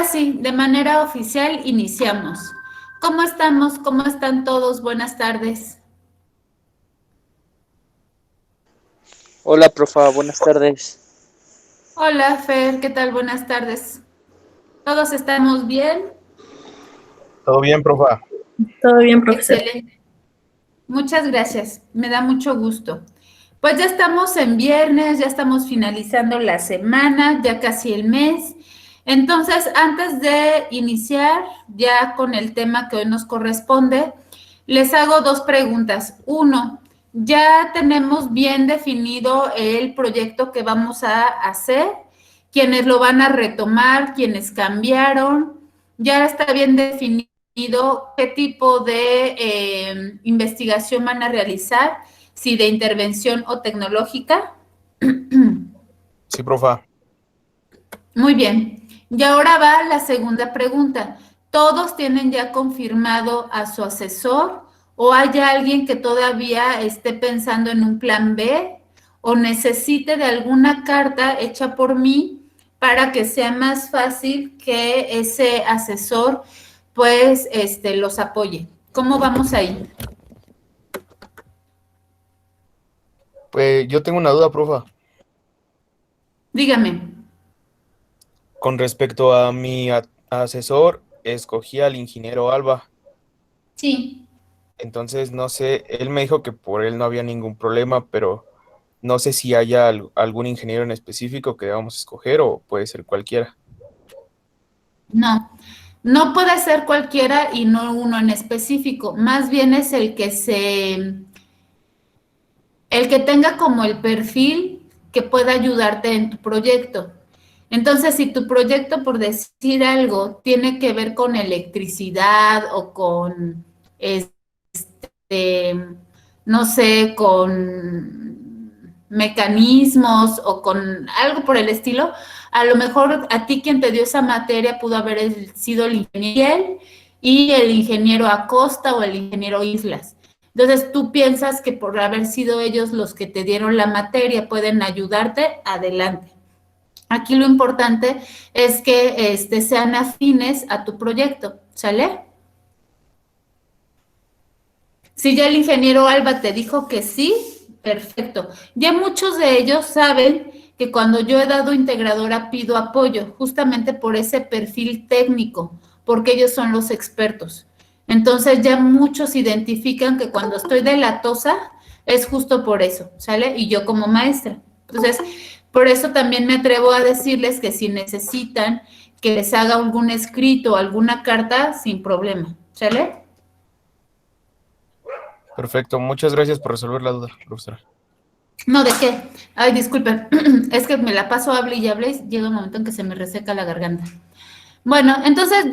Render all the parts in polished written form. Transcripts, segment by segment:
sí, de manera oficial iniciamos. ¿Cómo estamos? ¿Cómo están todos? Buenas tardes. Hola, profa, buenas tardes. Hola, Fer, ¿qué tal? Buenas tardes. ¿Todos estamos bien? Todo bien, profa. Todo bien, profesor. Excelente. Muchas gracias. Me da mucho gusto. Pues ya estamos en viernes, ya estamos finalizando la semana, ya casi el mes. Entonces, antes de iniciar ya con el tema que hoy nos corresponde, les hago dos preguntas. Uno, ¿ya tenemos bien definido el proyecto que vamos a hacer? ¿Quiénes lo van a retomar? ¿Quiénes cambiaron? ¿Ya está bien definido qué tipo de investigación van a realizar? ¿Si de intervención o tecnológica? Sí, profa. Muy bien. Y ahora va la segunda pregunta. ¿Todos tienen ya confirmado a su asesor o hay alguien que todavía esté pensando en un plan B o necesite de alguna carta hecha por mí para que sea más fácil que ese asesor pues los apoye? ¿Cómo vamos ahí? Pues yo tengo una duda, profa. Dígame. Con respecto a mi asesor, escogí al ingeniero Alba. Sí. Entonces, no sé, él me dijo que por él no había ningún problema, pero no sé si haya algún ingeniero en específico que debamos escoger o puede ser cualquiera. No, no puede ser cualquiera y no uno en específico, más bien es el que tenga como el perfil que pueda ayudarte en tu proyecto. Entonces, si tu proyecto, por decir algo, tiene que ver con electricidad o con, este, no sé, con mecanismos o con algo por el estilo, a lo mejor a ti quien te dio esa materia pudo haber sido el ingeniero y el ingeniero Acosta o el ingeniero Islas. Entonces tú piensas que por haber sido ellos los que te dieron la materia pueden ayudarte, adelante. Aquí lo importante es que sean afines a tu proyecto, ¿sale? Si ya el ingeniero Alba te dijo que sí, perfecto. Ya muchos de ellos saben que cuando yo he dado integradora pido apoyo, justamente por ese perfil técnico, porque ellos son los expertos. Entonces ya muchos identifican que cuando estoy de latosa es justo por eso, ¿sale? Y yo como maestra. Entonces, por eso también me atrevo a decirles que si necesitan que les haga algún escrito o alguna carta, sin problema, ¿sale? Perfecto, muchas gracias por resolver la duda, profesora. No, ¿de qué? Ay, disculpen, es que me la paso, hable y hable, y llega un momento en que se me reseca la garganta. Bueno, entonces,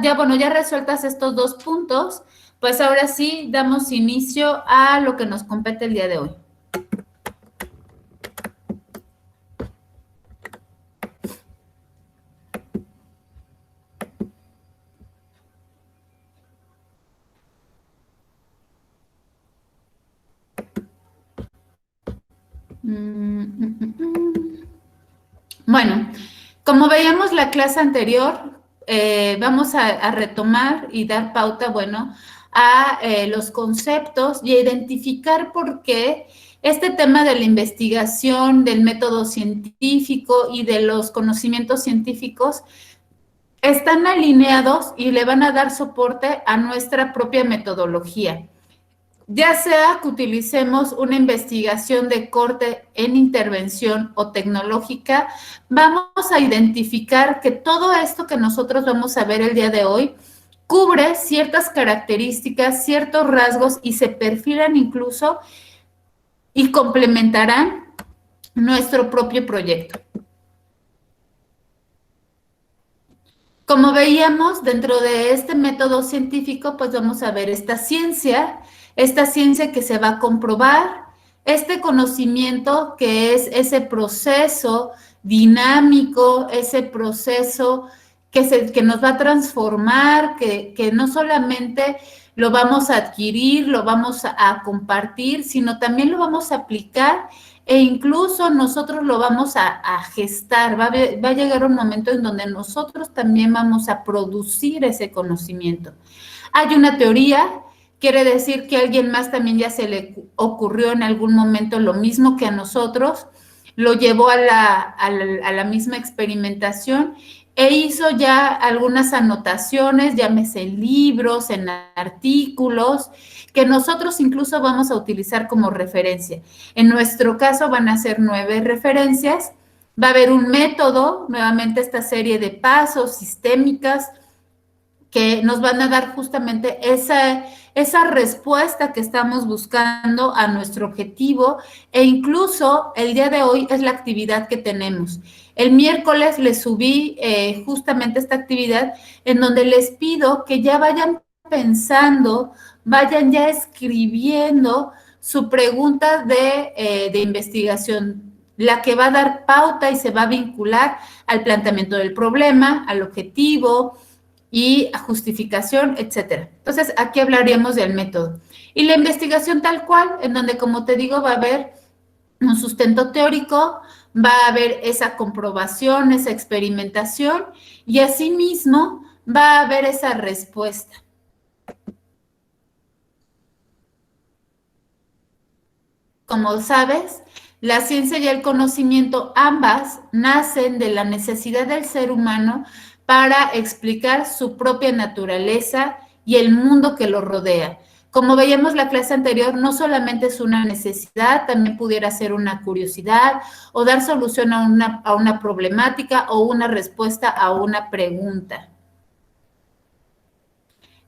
ya resueltas estos dos puntos, pues ahora sí damos inicio a lo que nos compete el día de hoy. Bueno, como veíamos la clase anterior, vamos a retomar y dar pauta, bueno, a los conceptos y a identificar por qué este tema de la investigación, del método científico y de los conocimientos científicos están alineados y le van a dar soporte a nuestra propia metodología. Ya sea que utilicemos una investigación de corte en intervención o tecnológica, vamos a identificar que todo esto que nosotros vamos a ver el día de hoy cubre ciertas características, ciertos rasgos y se perfilan incluso y complementarán nuestro propio proyecto. Como veíamos, dentro de este método científico, pues vamos a ver esta ciencia que se va a comprobar, este conocimiento que es ese proceso dinámico, ese proceso que nos va a transformar, que no solamente lo vamos a adquirir, lo vamos a compartir, sino también lo vamos a aplicar e incluso nosotros lo vamos a gestar, va a llegar un momento en donde nosotros también vamos a producir ese conocimiento. Hay una teoría, quiere decir que a alguien más también ya se le ocurrió en algún momento lo mismo que a nosotros, lo llevó a la misma experimentación e hizo ya algunas anotaciones, llámese en libros, en artículos, que nosotros incluso vamos a utilizar como referencia. En nuestro caso van a ser 9 referencias, va a haber un método, nuevamente esta serie de pasos sistémicas, que nos van a dar justamente esa respuesta que estamos buscando a nuestro objetivo, e incluso el día de hoy es la actividad que tenemos. El miércoles les subí justamente esta actividad en donde les pido que ya vayan pensando, vayan ya escribiendo su pregunta de investigación, la que va a dar pauta y se va a vincular al planteamiento del problema, al objetivo y a justificación, etcétera. Entonces, aquí hablaríamos del método. Y la investigación tal cual, en donde, como te digo, va a haber un sustento teórico, va a haber esa comprobación, esa experimentación, y asimismo va a haber esa respuesta. Como sabes, la ciencia y el conocimiento ambas nacen de la necesidad del ser humano para explicar su propia naturaleza y el mundo que lo rodea. Como veíamos la clase anterior, no solamente es una necesidad, también pudiera ser una curiosidad o dar solución a una problemática o una respuesta a una pregunta.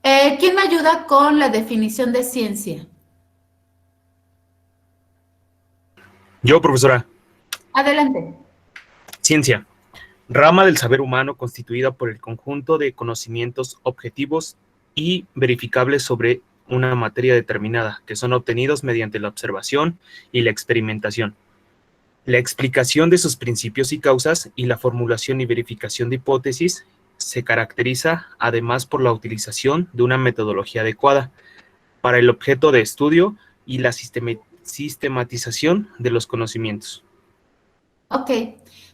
¿Quién me ayuda con la definición de ciencia? Yo, profesora. Adelante. Ciencia. Rama del saber humano constituida por el conjunto de conocimientos objetivos y verificables sobre una materia determinada, que son obtenidos mediante la observación y la experimentación, la explicación de sus principios y causas y la formulación y verificación de hipótesis. Se caracteriza además por la utilización de una metodología adecuada para el objeto de estudio y la sistematización de los conocimientos. Ok,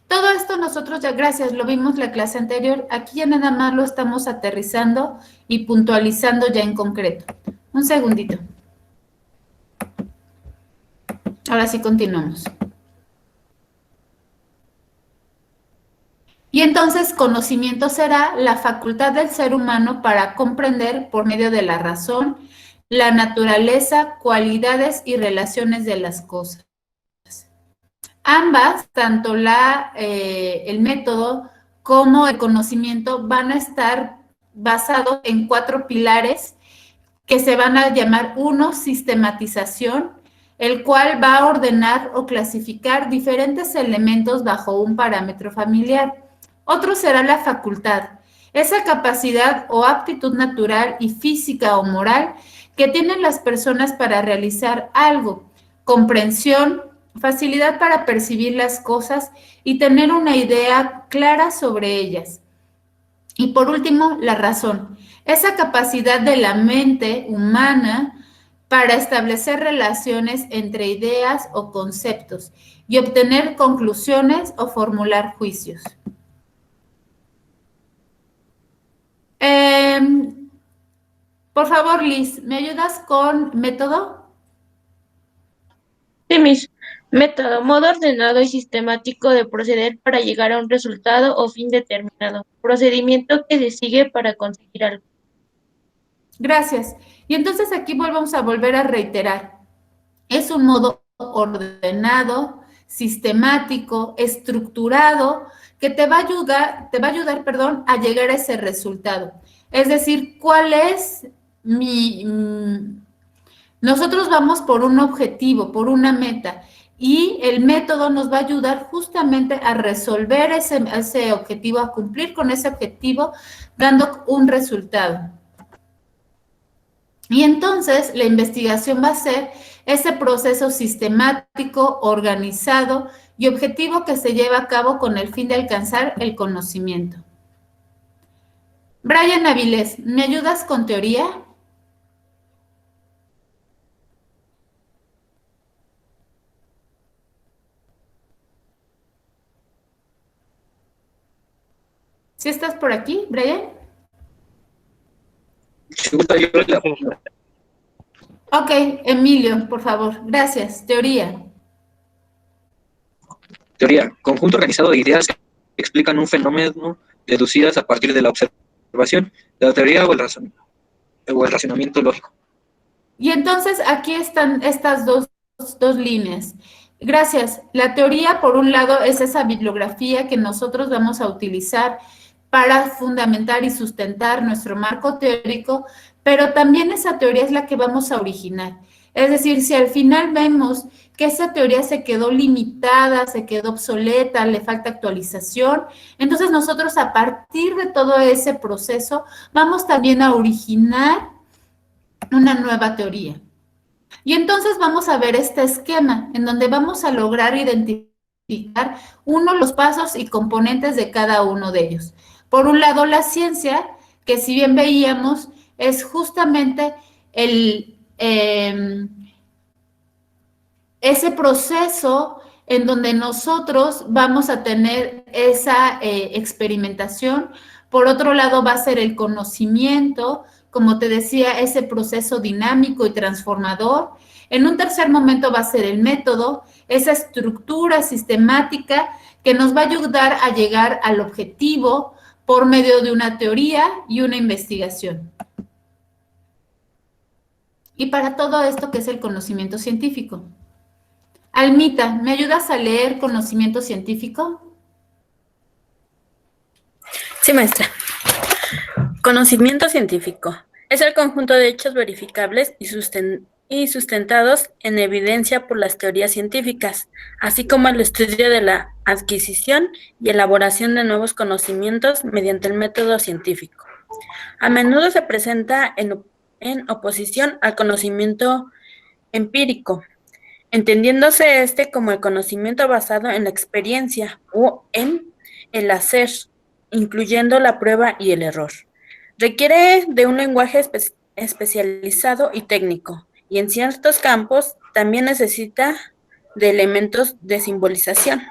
todo esto nosotros ya, gracias, lo vimos la clase anterior, aquí ya nada más lo estamos aterrizando y puntualizando ya en concreto. Un segundito. Ahora sí continuamos. Y entonces conocimiento será la facultad del ser humano para comprender por medio de la razón la naturaleza, cualidades y relaciones de las cosas. Ambas, tanto el método como el conocimiento, van a estar basados en 4 pilares que se van a llamar: 1, sistematización, el cual va a ordenar o clasificar diferentes elementos bajo un parámetro familiar. Otro será la facultad, esa capacidad o aptitud natural y física o moral que tienen las personas para realizar algo, comprensión, facilidad para percibir las cosas y tener una idea clara sobre ellas. Y por último, la razón, esa capacidad de la mente humana para establecer relaciones entre ideas o conceptos y obtener conclusiones o formular juicios. Por favor, Liz, ¿me ayudas con método? Sí, Miss. Método, modo ordenado y sistemático de proceder para llegar a un resultado o fin determinado. Procedimiento que se sigue para conseguir algo. Gracias. Y entonces aquí vamos a volver a reiterar. Es un modo ordenado, sistemático, estructurado, que te va a ayudar, a llegar a ese resultado. Es decir, ¿cuál es nosotros vamos por un objetivo, por una meta, y el método nos va a ayudar justamente a resolver ese objetivo, a cumplir con ese objetivo, dando un resultado. Y entonces la investigación va a ser ese proceso sistemático, organizado y objetivo que se lleva a cabo con el fin de alcanzar el conocimiento. Brian Avilés, ¿me ayudas con teoría? ¿Sí estás por aquí, Brian? Si gusta, yo la Ok, Emilio, por favor. Gracias. Teoría. teoría, conjunto organizado de ideas que explican un fenómeno deducidas a partir de la observación, de la teoría o el razonamiento lógico. Y entonces aquí están estas dos líneas. Gracias. La teoría, por un lado, es esa bibliografía que nosotros vamos a utilizar para fundamentar y sustentar nuestro marco teórico, pero también esa teoría es la que vamos a originar. Es decir, si al final vemos que esa teoría se quedó limitada, se quedó obsoleta, le falta actualización, entonces nosotros a partir de todo ese proceso vamos también a originar una nueva teoría. Y entonces vamos a ver este esquema en donde vamos a lograr identificar los pasos y componentes de cada uno de ellos. Por un lado, la ciencia, que si bien veíamos, es justamente ese proceso en donde nosotros vamos a tener esa experimentación. Por otro lado, va a ser el conocimiento, como te decía, ese proceso dinámico y transformador. En un tercer momento va a ser el método, esa estructura sistemática que nos va a ayudar a llegar al objetivo por medio de una teoría y una investigación. Y para todo esto, ¿qué es el conocimiento científico? Almita, ¿me ayudas a leer conocimiento científico? Sí, maestra. Conocimiento científico es el conjunto de hechos verificables y sustentados en evidencia por las teorías científicas, así como el estudio de la adquisición y elaboración de nuevos conocimientos mediante el método científico. A menudo se presenta en oposición al conocimiento empírico, entendiéndose este como el conocimiento basado en la experiencia o en el hacer, incluyendo la prueba y el error. Requiere de un lenguaje especializado y técnico, y en ciertos campos también necesita de elementos de simbolización.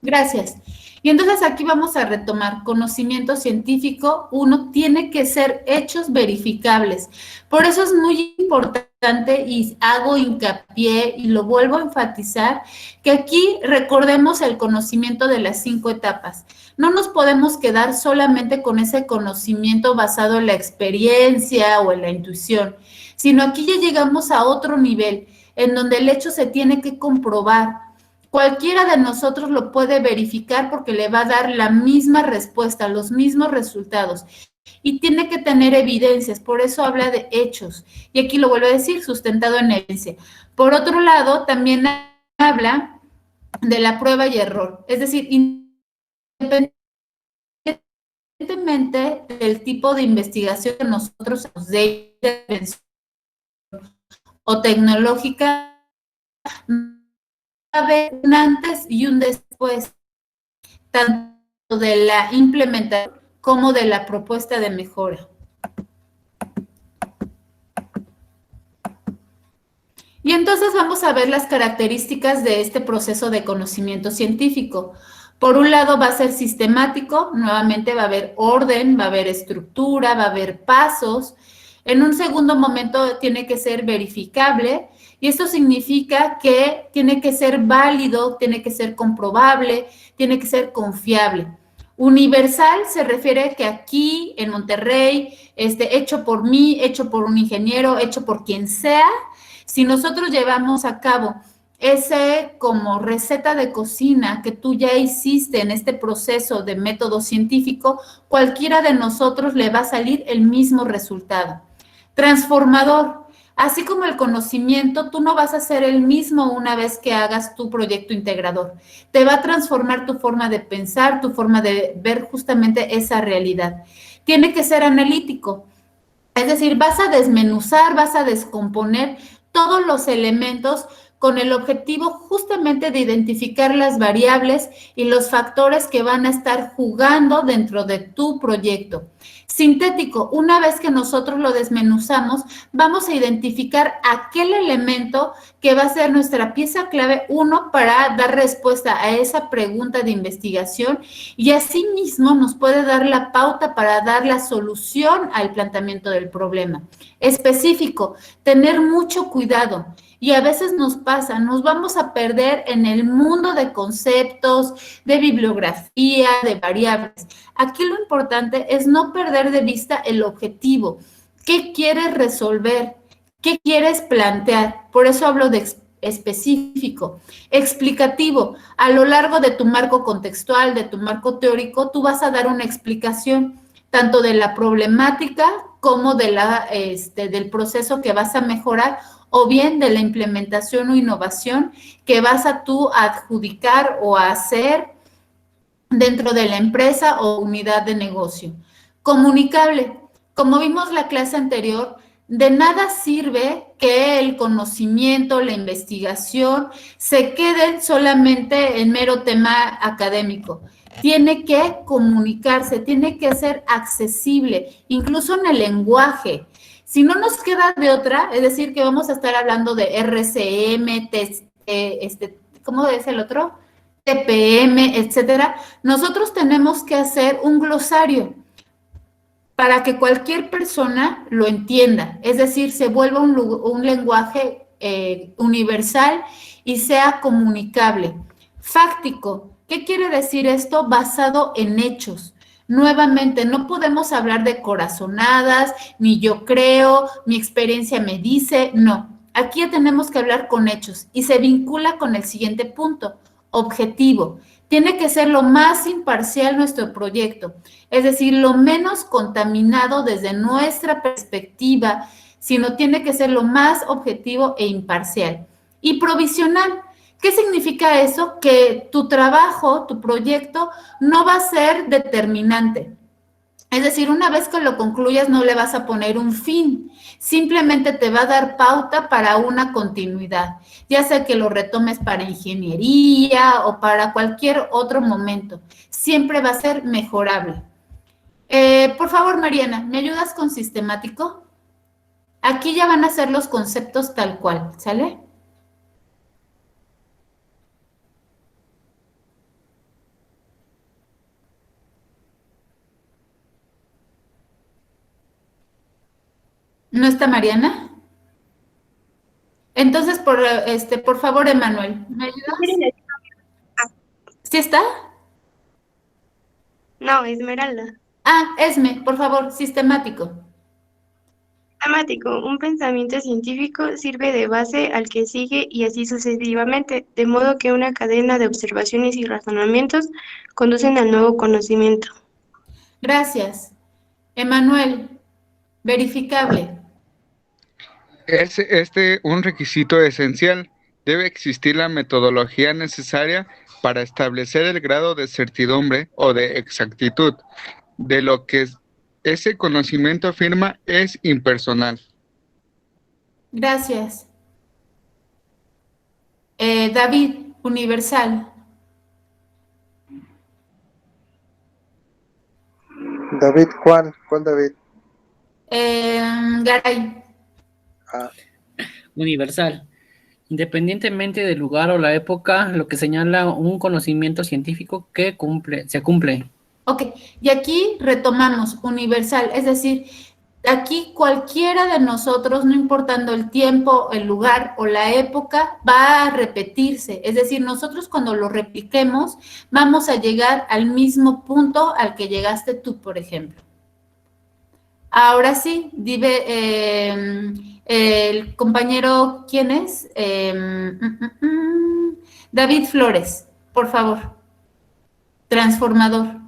Gracias. Y entonces aquí vamos a retomar conocimiento científico. Uno tiene que ser hechos verificables. Por eso es muy importante y hago hincapié y lo vuelvo a enfatizar, que aquí recordemos el conocimiento de las 5 etapas. No nos podemos quedar solamente con ese conocimiento basado en la experiencia o en la intuición, sino aquí ya llegamos a otro nivel en donde el hecho se tiene que comprobar. Cualquiera de nosotros lo puede verificar porque le va a dar la misma respuesta, los mismos resultados. Y tiene que tener evidencias, por eso habla de hechos. Y aquí lo vuelvo a decir, sustentado en evidencia. Por otro lado, también habla de la prueba y error. Es decir, independientemente del tipo de investigación que nosotros hagamos, de intervención o tecnológica, haber un antes y un después, tanto de la implementación como de la propuesta de mejora. Y entonces vamos a ver las características de este proceso de conocimiento científico. Por un lado va a ser sistemático, nuevamente va a haber orden, va a haber estructura, va a haber pasos. En un segundo momento tiene que ser verificable, y esto significa que tiene que ser válido, tiene que ser comprobable, tiene que ser confiable. Universal se refiere que aquí en Monterrey, hecho por mí, hecho por un ingeniero, hecho por quien sea, si nosotros llevamos a cabo ese como receta de cocina que tú ya hiciste en este proceso de método científico, cualquiera de nosotros le va a salir el mismo resultado. Transformador. Así como el conocimiento, tú no vas a ser el mismo una vez que hagas tu proyecto integrador. Te va a transformar tu forma de pensar, tu forma de ver justamente esa realidad. Tiene que ser analítico. Es decir, vas a desmenuzar, vas a descomponer todos los elementos con el objetivo justamente de identificar las variables y los factores que van a estar jugando dentro de tu proyecto. Sintético, una vez que nosotros lo desmenuzamos, vamos a identificar aquel elemento que va a ser nuestra pieza clave, uno, para dar respuesta a esa pregunta de investigación y asimismo nos puede dar la pauta para dar la solución al planteamiento del problema. Específico, tener mucho cuidado. Y a veces nos pasa, nos vamos a perder en el mundo de conceptos, de bibliografía, de variables. Aquí lo importante es no perder de vista el objetivo. ¿Qué quieres resolver? ¿Qué quieres plantear? Por eso hablo de específico. Explicativo. A lo largo de tu marco contextual, de tu marco teórico, tú vas a dar una explicación tanto de la problemática como de del proceso que vas a mejorar o bien de la implementación o innovación que vas a tú adjudicar o a hacer dentro de la empresa o unidad de negocio. Comunicable. Como vimos la clase anterior, de nada sirve que el conocimiento, la investigación se queden solamente en mero tema académico. Tiene que comunicarse, tiene que ser accesible, incluso en el lenguaje. Si no nos queda de otra, es decir, que vamos a estar hablando de RCM, ¿cómo es el otro? TPM, etcétera. Nosotros tenemos que hacer un glosario para que cualquier persona lo entienda, es decir, se vuelva un lenguaje universal y sea comunicable. Fáctico, ¿qué quiere decir esto? Basado en hechos. Nuevamente, no podemos hablar de corazonadas, ni yo creo, mi experiencia me dice, no. Aquí ya tenemos que hablar con hechos y se vincula con el siguiente punto, objetivo. Tiene que ser lo más imparcial nuestro proyecto, es decir, lo menos contaminado desde nuestra perspectiva, sino tiene que ser lo más objetivo e imparcial. Y provisional. ¿Qué significa eso? Que tu trabajo, tu proyecto, no va a ser determinante. Es decir, una vez que lo concluyas, no le vas a poner un fin. Simplemente te va a dar pauta para una continuidad, ya sea que lo retomes para ingeniería o para cualquier otro momento. Siempre va a ser mejorable. Por favor, Mariana, ¿me ayudas con sistemático? Aquí ya van a ser los conceptos tal cual, ¿sale? ¿No está Mariana? Entonces, por favor, Emanuel, ¿me ayudas? ¿Sí está? No, Esmeralda. Ah, Esme, por favor, sistemático. Temático. Un pensamiento científico sirve de base al que sigue y así sucesivamente, de modo que una cadena de observaciones y razonamientos conducen al nuevo conocimiento. Gracias. Emanuel, verificable. Es un requisito esencial. Debe existir la metodología necesaria para establecer el grado de certidumbre o de exactitud de lo que ese conocimiento afirma es impersonal. Gracias. David, universal. David, ¿cuál? ¿Cuál David? Garay. Universal. Independientemente del lugar o la época, lo que señala un conocimiento científico que se cumple. Ok, y aquí retomamos universal, es decir, aquí cualquiera de nosotros, no importando el tiempo, el lugar o la época, va a repetirse. Es decir, nosotros cuando lo repliquemos, vamos a llegar al mismo punto al que llegaste tú, por ejemplo. Ahora sí, dime, el compañero, ¿quién es? David Flores, por favor. Transformador.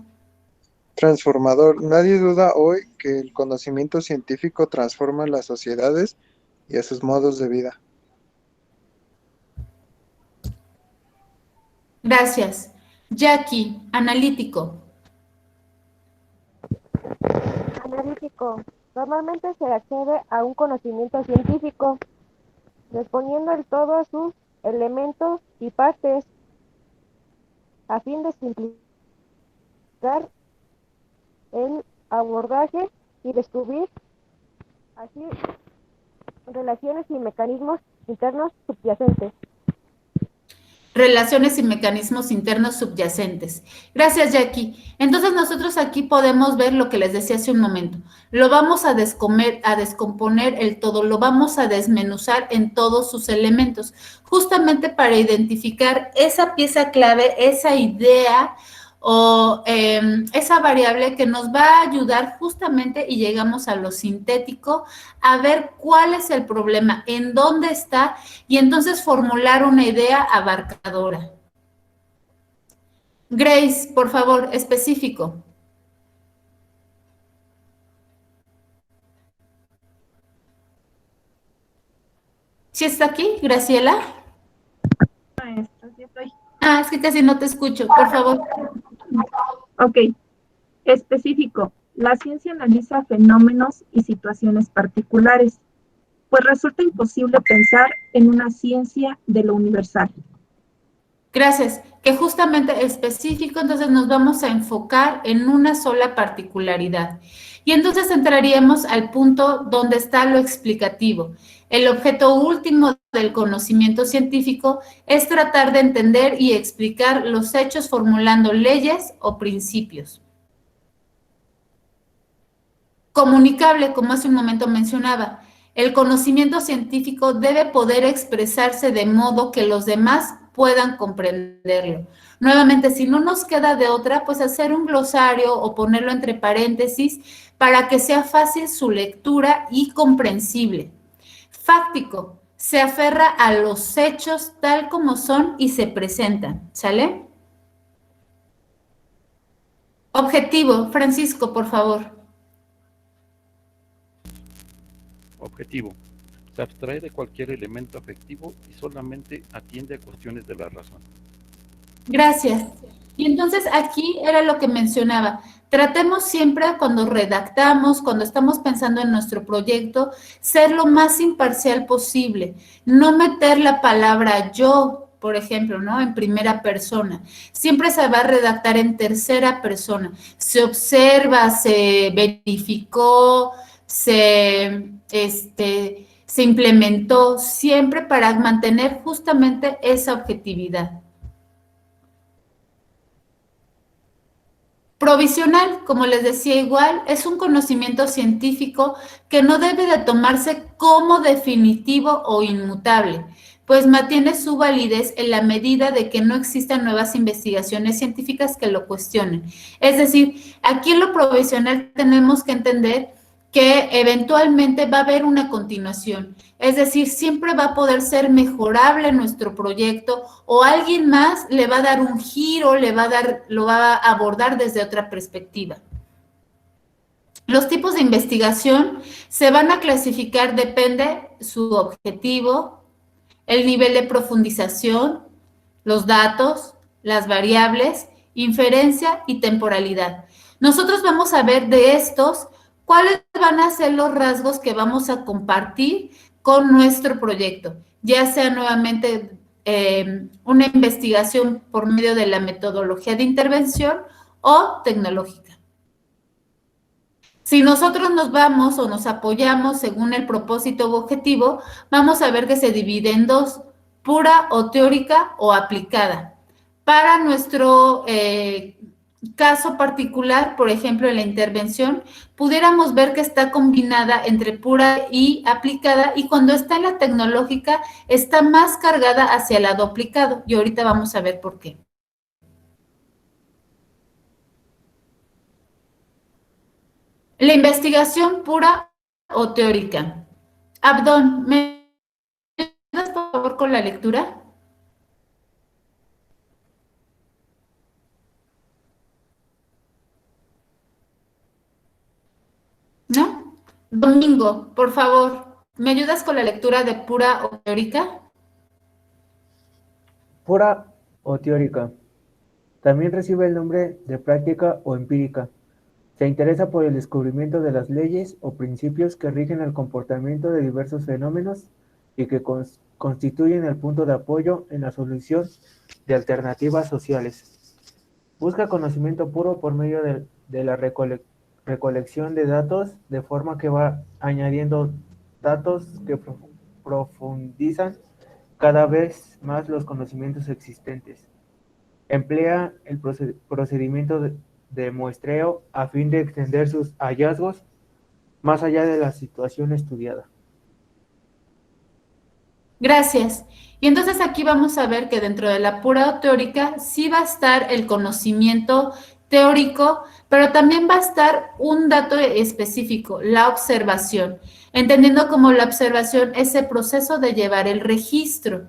Transformador. Nadie duda hoy que el conocimiento científico transforma las sociedades y a sus modos de vida. Gracias. Jackie, analítico. Analítico. Normalmente se accede a un conocimiento científico, respondiendo el todo a sus elementos y partes a fin de simplificar el abordaje y descubrir así relaciones y mecanismos internos subyacentes. Relaciones y mecanismos internos subyacentes. Gracias, Jackie. Entonces nosotros aquí podemos ver lo que les decía hace un momento. Lo vamos a descomponer el todo, lo vamos a desmenuzar en todos sus elementos, justamente para identificar esa pieza clave, esa idea o esa variable que nos va a ayudar justamente, y llegamos a lo sintético, a ver cuál es el problema, en dónde está, y entonces formular una idea abarcadora. Grace, por favor, específico. ¿Sí está aquí, Graciela? Maestra, sí estoy. Ah, es que casi no te escucho, por favor. Ok, específico. La ciencia analiza fenómenos y situaciones particulares, pues resulta imposible pensar en una ciencia de lo universal. Gracias. Que justamente específico, entonces nos vamos a enfocar en una sola particularidad. Y entonces entraríamos al punto donde está lo explicativo. El objeto último del conocimiento científico es tratar de entender y explicar los hechos formulando leyes o principios. Comunicable, como hace un momento mencionaba. El conocimiento científico debe poder expresarse de modo que los demás puedan comprenderlo. Nuevamente, si no nos queda de otra, pues hacer un glosario o ponerlo entre paréntesis para que sea fácil su lectura y comprensible. Fáctico, se aferra a los hechos tal como son y se presentan, ¿sale? Objetivo, Francisco, por favor. Objetivo. Se abstrae de cualquier elemento afectivo y solamente atiende a cuestiones de la razón. Gracias. Y entonces aquí era lo que mencionaba. Tratemos siempre cuando redactamos, cuando estamos pensando en nuestro proyecto, ser lo más imparcial posible. No meter la palabra yo, por ejemplo, ¿no? En primera persona. Siempre se va a redactar en tercera persona. Se observa, se verificó, se implementó, siempre para mantener justamente esa objetividad. Provisional, como les decía igual, es un conocimiento científico que no debe de tomarse como definitivo o inmutable, pues mantiene su validez en la medida de que no existan nuevas investigaciones científicas que lo cuestionen. Es decir, aquí en lo provisional tenemos que entender que eventualmente va a haber una continuación. Es decir, siempre va a poder ser mejorable nuestro proyecto o alguien más le va a dar un giro, lo va a abordar desde otra perspectiva. Los tipos de investigación se van a clasificar, depende su objetivo, el nivel de profundización, los datos, las variables, inferencia y temporalidad. Nosotros vamos a ver de estos cuáles van a ser los rasgos que vamos a compartir con nuestro proyecto, ya sea nuevamente una investigación por medio de la metodología de intervención o tecnológica. Si nosotros nos vamos o nos apoyamos según el propósito u objetivo, vamos a ver que se divide en dos, pura o teórica o aplicada. Para nuestro caso particular, por ejemplo, en la intervención, pudiéramos ver que está combinada entre pura y aplicada, y cuando está en la tecnológica está más cargada hacia el lado aplicado, y ahorita vamos a ver por qué. La investigación pura o teórica. Abdón, ¿me ayudas por favor con la lectura? ¿No? Domingo, por favor, ¿me ayudas con la lectura de pura o teórica? Pura o teórica. También recibe el nombre de práctica o empírica. Se interesa por el descubrimiento de las leyes o principios que rigen el comportamiento de diversos fenómenos y que constituyen el punto de apoyo en la solución de alternativas sociales. Busca conocimiento puro por medio de la recolección de datos, de forma que va añadiendo datos que profundizan cada vez más los conocimientos existentes. Emplea el procedimiento de muestreo a fin de extender sus hallazgos más allá de la situación estudiada. Gracias. Y entonces aquí vamos a ver que dentro de la pura teórica sí va a estar el conocimiento teórico, pero también va a estar un dato específico, la observación, entendiendo como la observación es el proceso de llevar el registro.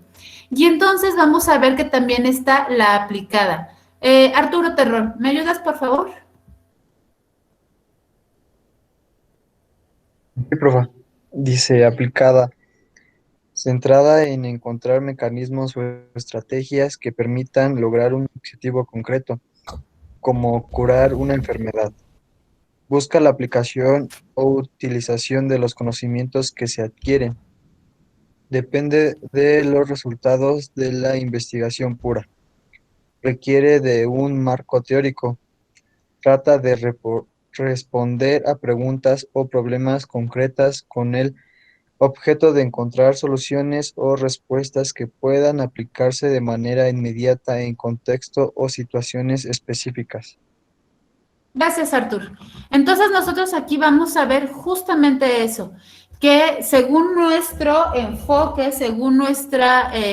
Y entonces vamos a ver que también está la aplicada. Arturo Terrón, ¿me ayudas, por favor? Sí, profa. Dice aplicada, centrada en encontrar mecanismos o estrategias que permitan lograr un objetivo concreto, como curar una enfermedad. Busca la aplicación o utilización de los conocimientos que se adquieren. Depende de los resultados de la investigación pura. Requiere de un marco teórico. Trata de responder a preguntas o problemas concretas con el objeto de encontrar soluciones o respuestas que puedan aplicarse de manera inmediata en contexto o situaciones específicas. Gracias, Artur. Entonces nosotros aquí vamos a ver justamente eso, que según nuestro enfoque, según nuestro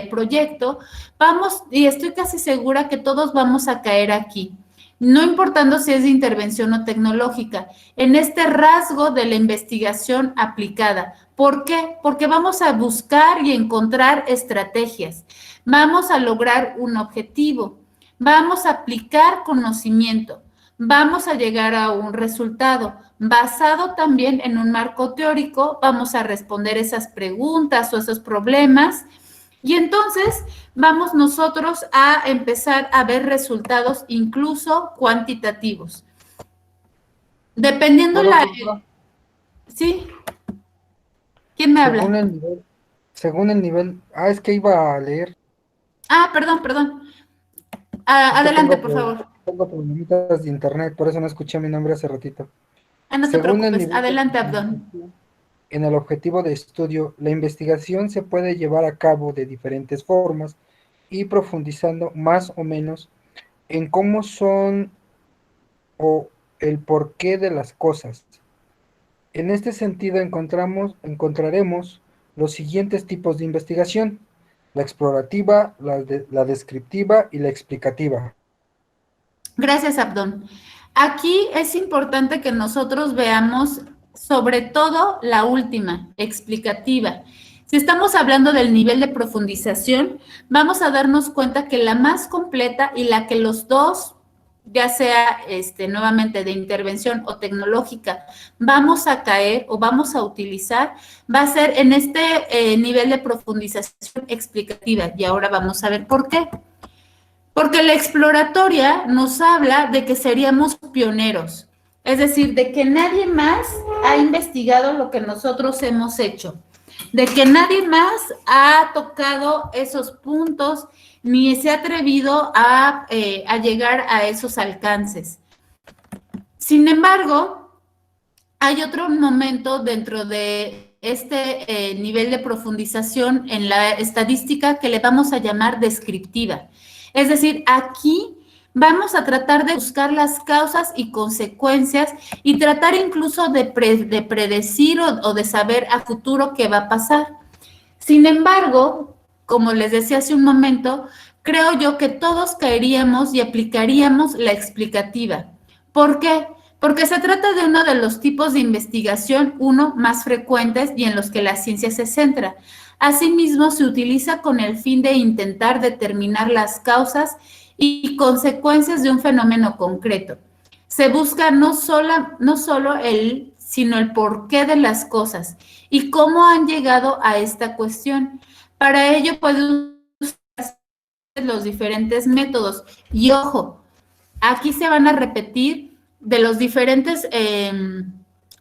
proyecto, vamos, y estoy casi segura que todos vamos a caer aquí, no importando si es de intervención o tecnológica, en este rasgo de la investigación aplicada. ¿Por qué? Porque vamos a buscar y encontrar estrategias, vamos a lograr un objetivo, vamos a aplicar conocimiento, vamos a llegar a un resultado. Basado también en un marco teórico, vamos a responder esas preguntas o esos problemas y entonces vamos nosotros a empezar a ver resultados incluso cuantitativos. Dependiendo la... ¿Sí? ¿Quién me habla? Según el nivel... es que iba a leer. Perdón. Adelante, por favor. Tengo problemitas de internet, por eso no escuché mi nombre hace ratito. No te preocupes, adelante, Abdón. En el objetivo de estudio, la investigación se puede llevar a cabo de diferentes formas y profundizando más o menos en cómo son o el porqué de las cosas. En este sentido encontraremos los siguientes tipos de investigación: la explorativa, la descriptiva y la explicativa. Gracias, Abdón. Aquí es importante que nosotros veamos sobre todo la última, explicativa. Si estamos hablando del nivel de profundización, vamos a darnos cuenta que la más completa y la que los dos, ya sea nuevamente de intervención o tecnológica, vamos a caer o vamos a utilizar, va a ser en este nivel de profundización explicativa. Y ahora vamos a ver por qué. Porque la exploratoria nos habla de que seríamos pioneros, es decir, de que nadie más ha investigado lo que nosotros hemos hecho, de que nadie más ha tocado esos puntos ni se ha atrevido a llegar a esos alcances. Sin embargo, hay otro momento dentro de este nivel de profundización en la estadística que le vamos a llamar descriptiva. Es decir, aquí vamos a tratar de buscar las causas y consecuencias y tratar incluso de predecir o de saber a futuro qué va a pasar. Sin embargo, como les decía hace un momento, creo yo que todos caeríamos y aplicaríamos la explicativa. ¿Por qué? Porque se trata de uno de los tipos de investigación, más frecuentes y en los que la ciencia se centra. Asimismo, se utiliza con el fin de intentar determinar las causas y consecuencias de un fenómeno concreto. Se busca no solo sino el porqué de las cosas y cómo han llegado a esta cuestión. Para ello pueden usar los diferentes métodos. Y ojo, aquí se van a repetir de los diferentes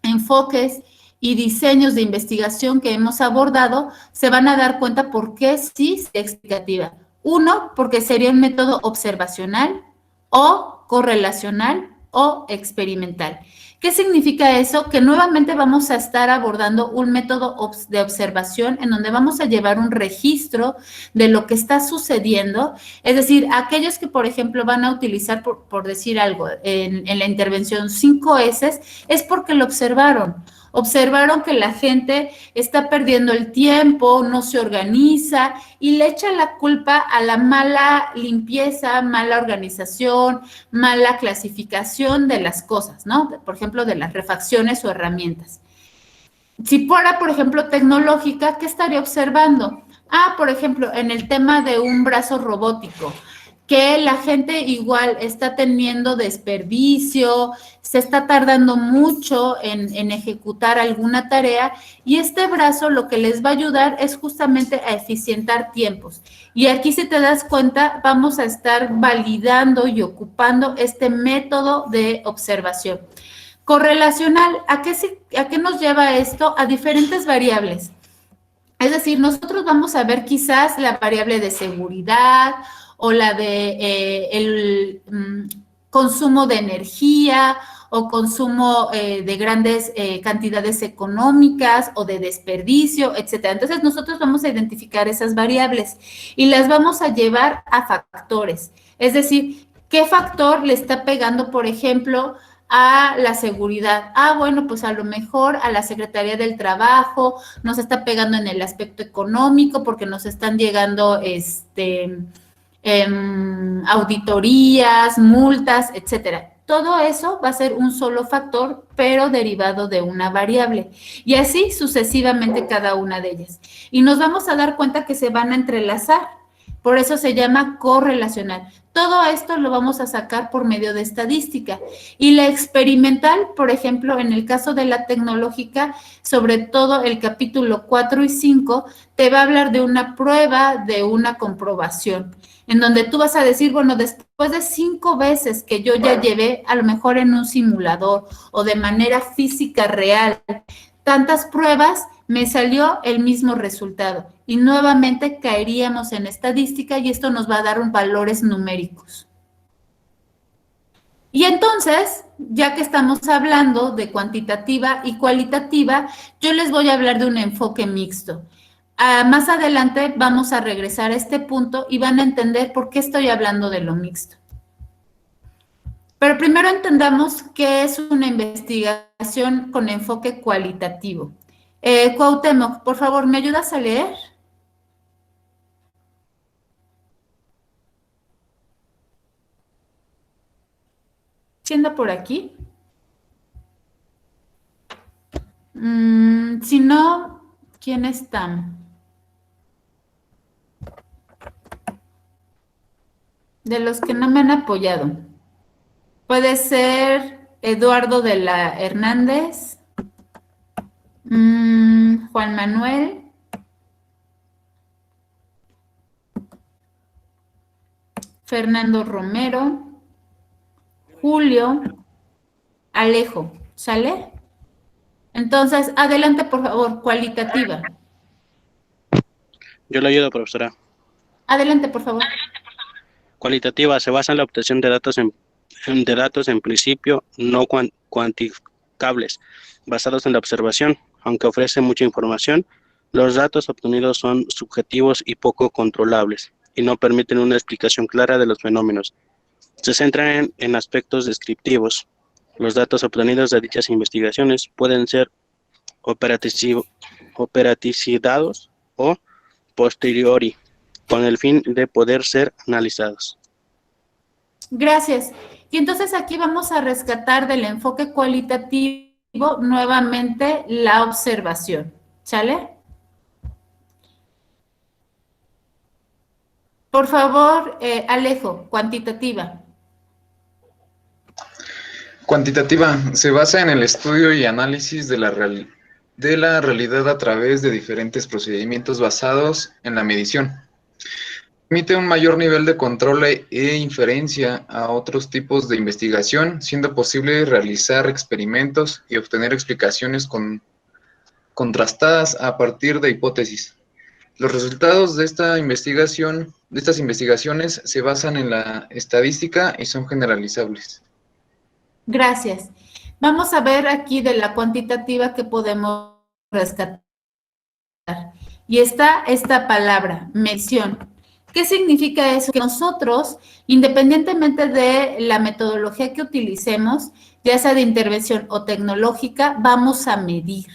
enfoques y diseños de investigación que hemos abordado, se van a dar cuenta por qué sí es explicativa. Uno, porque sería un método observacional o correlacional o experimental. ¿Qué significa eso? Que nuevamente vamos a estar abordando un método de observación en donde vamos a llevar un registro de lo que está sucediendo. Es decir, aquellos que, por ejemplo, van a utilizar, por decir algo, en la intervención 5S, es porque lo observaron. Observaron que la gente está perdiendo el tiempo, no se organiza y le echan la culpa a la mala limpieza, mala organización, mala clasificación de las cosas, ¿no? Por ejemplo, de las refacciones o herramientas. Si fuera, por ejemplo, tecnológica, ¿qué estaría observando? Por ejemplo, en el tema de un brazo robótico, que la gente igual está teniendo desperdicio, se está tardando mucho en ejecutar alguna tarea y este brazo lo que les va a ayudar es justamente a eficientar tiempos. Y aquí, si te das cuenta, vamos a estar validando y ocupando este método de observación. Correlacional, ¿a qué nos lleva esto? A diferentes variables. Es decir, nosotros vamos a ver quizás la variable de seguridad o la de el consumo de energía o consumo de grandes cantidades económicas o de desperdicio, etcétera. Entonces, nosotros vamos a identificar esas variables y las vamos a llevar a factores. Es decir, ¿qué factor le está pegando, por ejemplo, a la seguridad? Bueno, pues a lo mejor a la Secretaría del Trabajo nos está pegando en el aspecto económico porque nos están llegando auditorías, multas, etcétera. Todo eso va a ser un solo factor, pero derivado de una variable. Y así sucesivamente cada una de ellas. Y nos vamos a dar cuenta que se van a entrelazar. Por eso se llama correlacional. Todo esto lo vamos a sacar por medio de estadística. Y la experimental, por ejemplo, en el caso de la tecnológica, sobre todo el capítulo 4 y 5, te va a hablar de una prueba, de una comprobación, en donde tú vas a decir, bueno, después de 5 veces que yo ya llevé, a lo mejor en un simulador o de manera física real, tantas pruebas, me salió el mismo resultado. Y nuevamente caeríamos en estadística y esto nos va a dar valores numéricos. Y entonces, ya que estamos hablando de cuantitativa y cualitativa, yo les voy a hablar de un enfoque mixto. Más adelante vamos a regresar a este punto y van a entender por qué estoy hablando de lo mixto. Pero primero entendamos qué es una investigación con enfoque cualitativo. Cuauhtémoc, por favor, ¿me ayudas a leer? ¿Siendo por aquí? Si no, ¿quién está? De los que no me han apoyado. Puede ser Eduardo de la Hernández, Juan Manuel, Fernando Romero, Julio, Alejo, ¿sale? Entonces, adelante, por favor, cualitativa. Yo le ayudo, profesora. Adelante, por favor. Cualitativa se basa en la obtención de datos en principio no cuantificables, basados en la observación. Aunque ofrece mucha información, los datos obtenidos son subjetivos y poco controlables, y no permiten una explicación clara de los fenómenos. Se centran en aspectos descriptivos. Los datos obtenidos de dichas investigaciones pueden ser operatizados o posteriori, con el fin de poder ser analizados. Gracias. Y entonces aquí vamos a rescatar del enfoque cualitativo nuevamente la observación. ¿Sale? Por favor, Alejo, cuantitativa. Cuantitativa se basa en el estudio y análisis de la realidad a través de diferentes procedimientos basados en la medición. Permite un mayor nivel de control e inferencia a otros tipos de investigación, siendo posible realizar experimentos y obtener explicaciones con contrastadas a partir de hipótesis. Los resultados de estas investigaciones se basan en la estadística y son generalizables. Gracias. Vamos a ver aquí de la cuantitativa que podemos rescatar. Y está esta palabra, medición. ¿Qué significa eso? Que nosotros, independientemente de la metodología que utilicemos, ya sea de intervención o tecnológica, vamos a medir.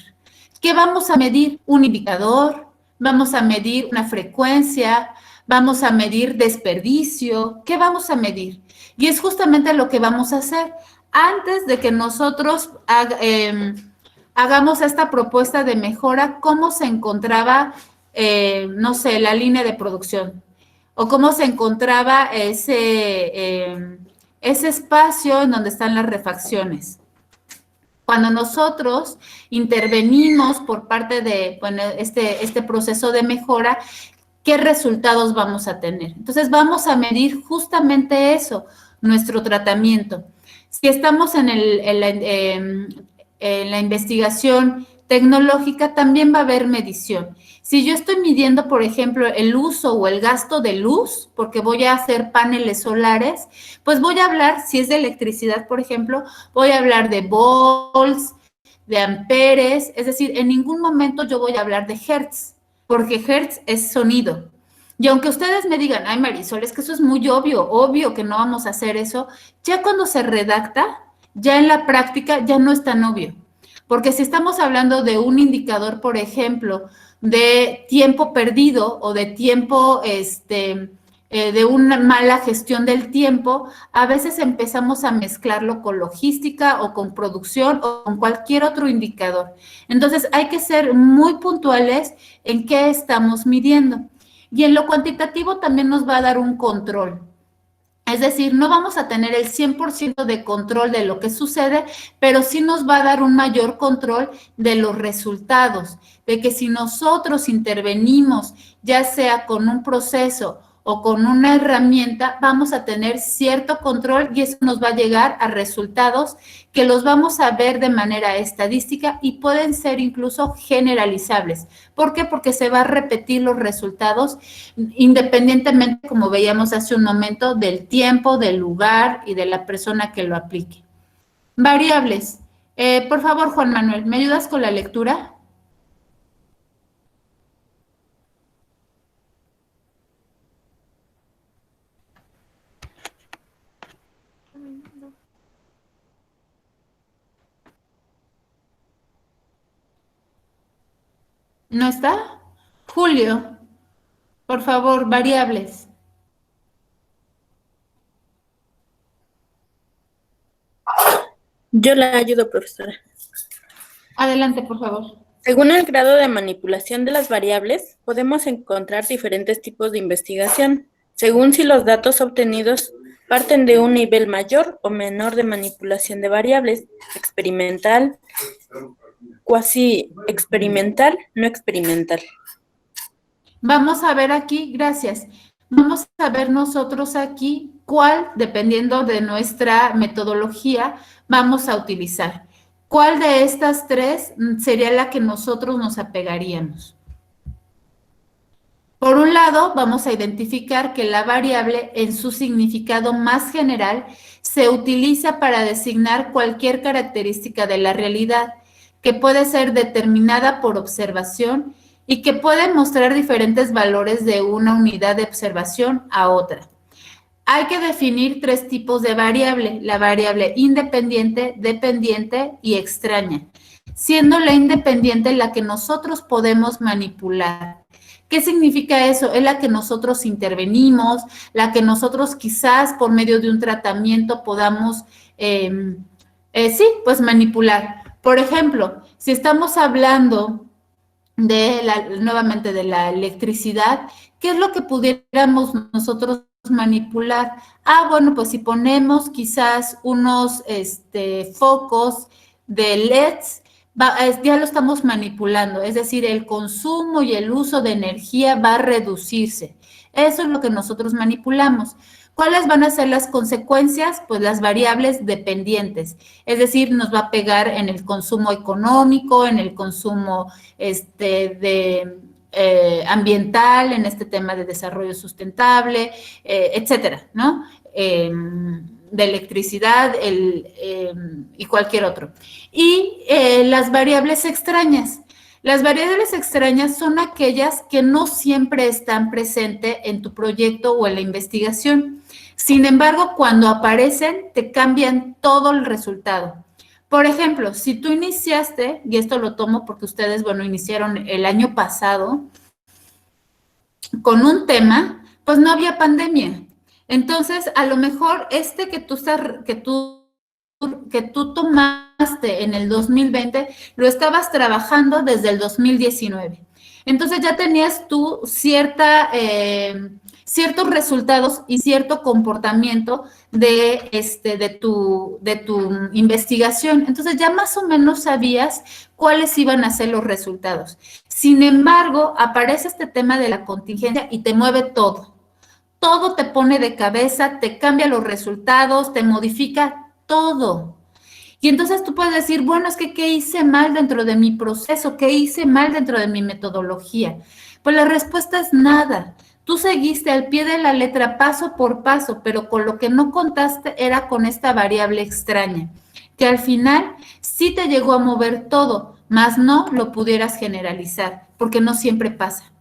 ¿Qué vamos a medir? Un indicador, vamos a medir una frecuencia, vamos a medir desperdicio. ¿Qué vamos a medir? Y es justamente lo que vamos a hacer. Antes de que nosotros hagamos esta propuesta de mejora, ¿cómo se encontraba, no sé, la línea de producción? O cómo se encontraba ese espacio en donde están las refacciones. Cuando nosotros intervenimos por parte de este proceso de mejora, ¿qué resultados vamos a tener? Entonces, vamos a medir justamente eso, nuestro tratamiento. Si estamos en la investigación tecnológica, también va a haber medición. Si yo estoy midiendo, por ejemplo, el uso o el gasto de luz, porque voy a hacer paneles solares, pues voy a hablar, si es de electricidad, por ejemplo, voy a hablar de volts, de amperes, es decir, en ningún momento yo voy a hablar de hertz, porque hertz es sonido. Y aunque ustedes me digan, ay Marisol, es que eso es muy obvio que no vamos a hacer eso, ya cuando se redacta, ya en la práctica ya no es tan obvio. Porque si estamos hablando de un indicador, por ejemplo, de tiempo perdido o de tiempo, de una mala gestión del tiempo, a veces empezamos a mezclarlo con logística o con producción o con cualquier otro indicador. Entonces, hay que ser muy puntuales en qué estamos midiendo. Y en lo cuantitativo también nos va a dar un control. Es decir, no vamos a tener el 100% de control de lo que sucede, pero sí nos va a dar un mayor control de los resultados, de que si nosotros intervenimos, ya sea con un proceso o con una herramienta, vamos a tener cierto control y eso nos va a llegar a resultados que los vamos a ver de manera estadística y pueden ser incluso generalizables. ¿Por qué? Porque se va a repetir los resultados independientemente, como veíamos hace un momento, del tiempo, del lugar y de la persona que lo aplique. Variables. Por favor, Juan Manuel, ¿me ayudas con la lectura? ¿No está? Julio, por favor, variables. Yo la ayudo, profesora. Adelante, por favor. Según el grado de manipulación de las variables, podemos encontrar diferentes tipos de investigación, según si los datos obtenidos parten de un nivel mayor o menor de manipulación de variables, experimental, cuasi experimental, no experimental. Vamos a ver aquí, gracias. Vamos a ver nosotros aquí cuál, dependiendo de nuestra metodología, vamos a utilizar. ¿Cuál de estas tres sería la que nosotros nos apegaríamos? Por un lado, vamos a identificar que la variable en su significado más general se utiliza para designar cualquier característica de la realidad que puede ser determinada por observación y que puede mostrar diferentes valores de una unidad de observación a otra. Hay que definir tres tipos de variable, la variable independiente, dependiente y extraña, siendo la independiente la que nosotros podemos manipular. ¿Qué significa eso? Es la que nosotros intervenimos, la que nosotros quizás por medio de un tratamiento podamos, manipular. Por ejemplo, si estamos hablando nuevamente de la electricidad, ¿qué es lo que pudiéramos nosotros manipular? Bueno, pues si ponemos quizás unos focos de LEDs, ya lo estamos manipulando, es decir, el consumo y el uso de energía va a reducirse. Eso es lo que nosotros manipulamos. ¿Cuáles van a ser las consecuencias? Pues las variables dependientes, es decir, nos va a pegar en el consumo económico, en el consumo ambiental, en este tema de desarrollo sustentable, etcétera, ¿no? De electricidad y cualquier otro. Y las variables extrañas. Las variables extrañas son aquellas que no siempre están presentes en tu proyecto o en la investigación. Sin embargo, cuando aparecen, te cambian todo el resultado. Por ejemplo, si tú iniciaste, y esto lo tomo porque ustedes, bueno, iniciaron el año pasado con un tema, pues no había pandemia. Entonces, a lo mejor que tú tomaste en el 2020, lo estabas trabajando desde el 2019. Entonces ya tenías tú ciertos resultados y cierto comportamiento de tu investigación. Entonces ya más o menos sabías cuáles iban a ser los resultados. Sin embargo, aparece este tema de la contingencia y te mueve todo. Todo te pone de cabeza, te cambia los resultados, te modifica todo. Y entonces tú puedes decir, bueno, es que ¿qué hice mal dentro de mi proceso? ¿Qué hice mal dentro de mi metodología? Pues la respuesta es nada. Tú seguiste al pie de la letra paso por paso, pero con lo que no contaste era con esta variable extraña, que al final sí te llegó a mover todo, mas no lo pudieras generalizar, porque no siempre pasa.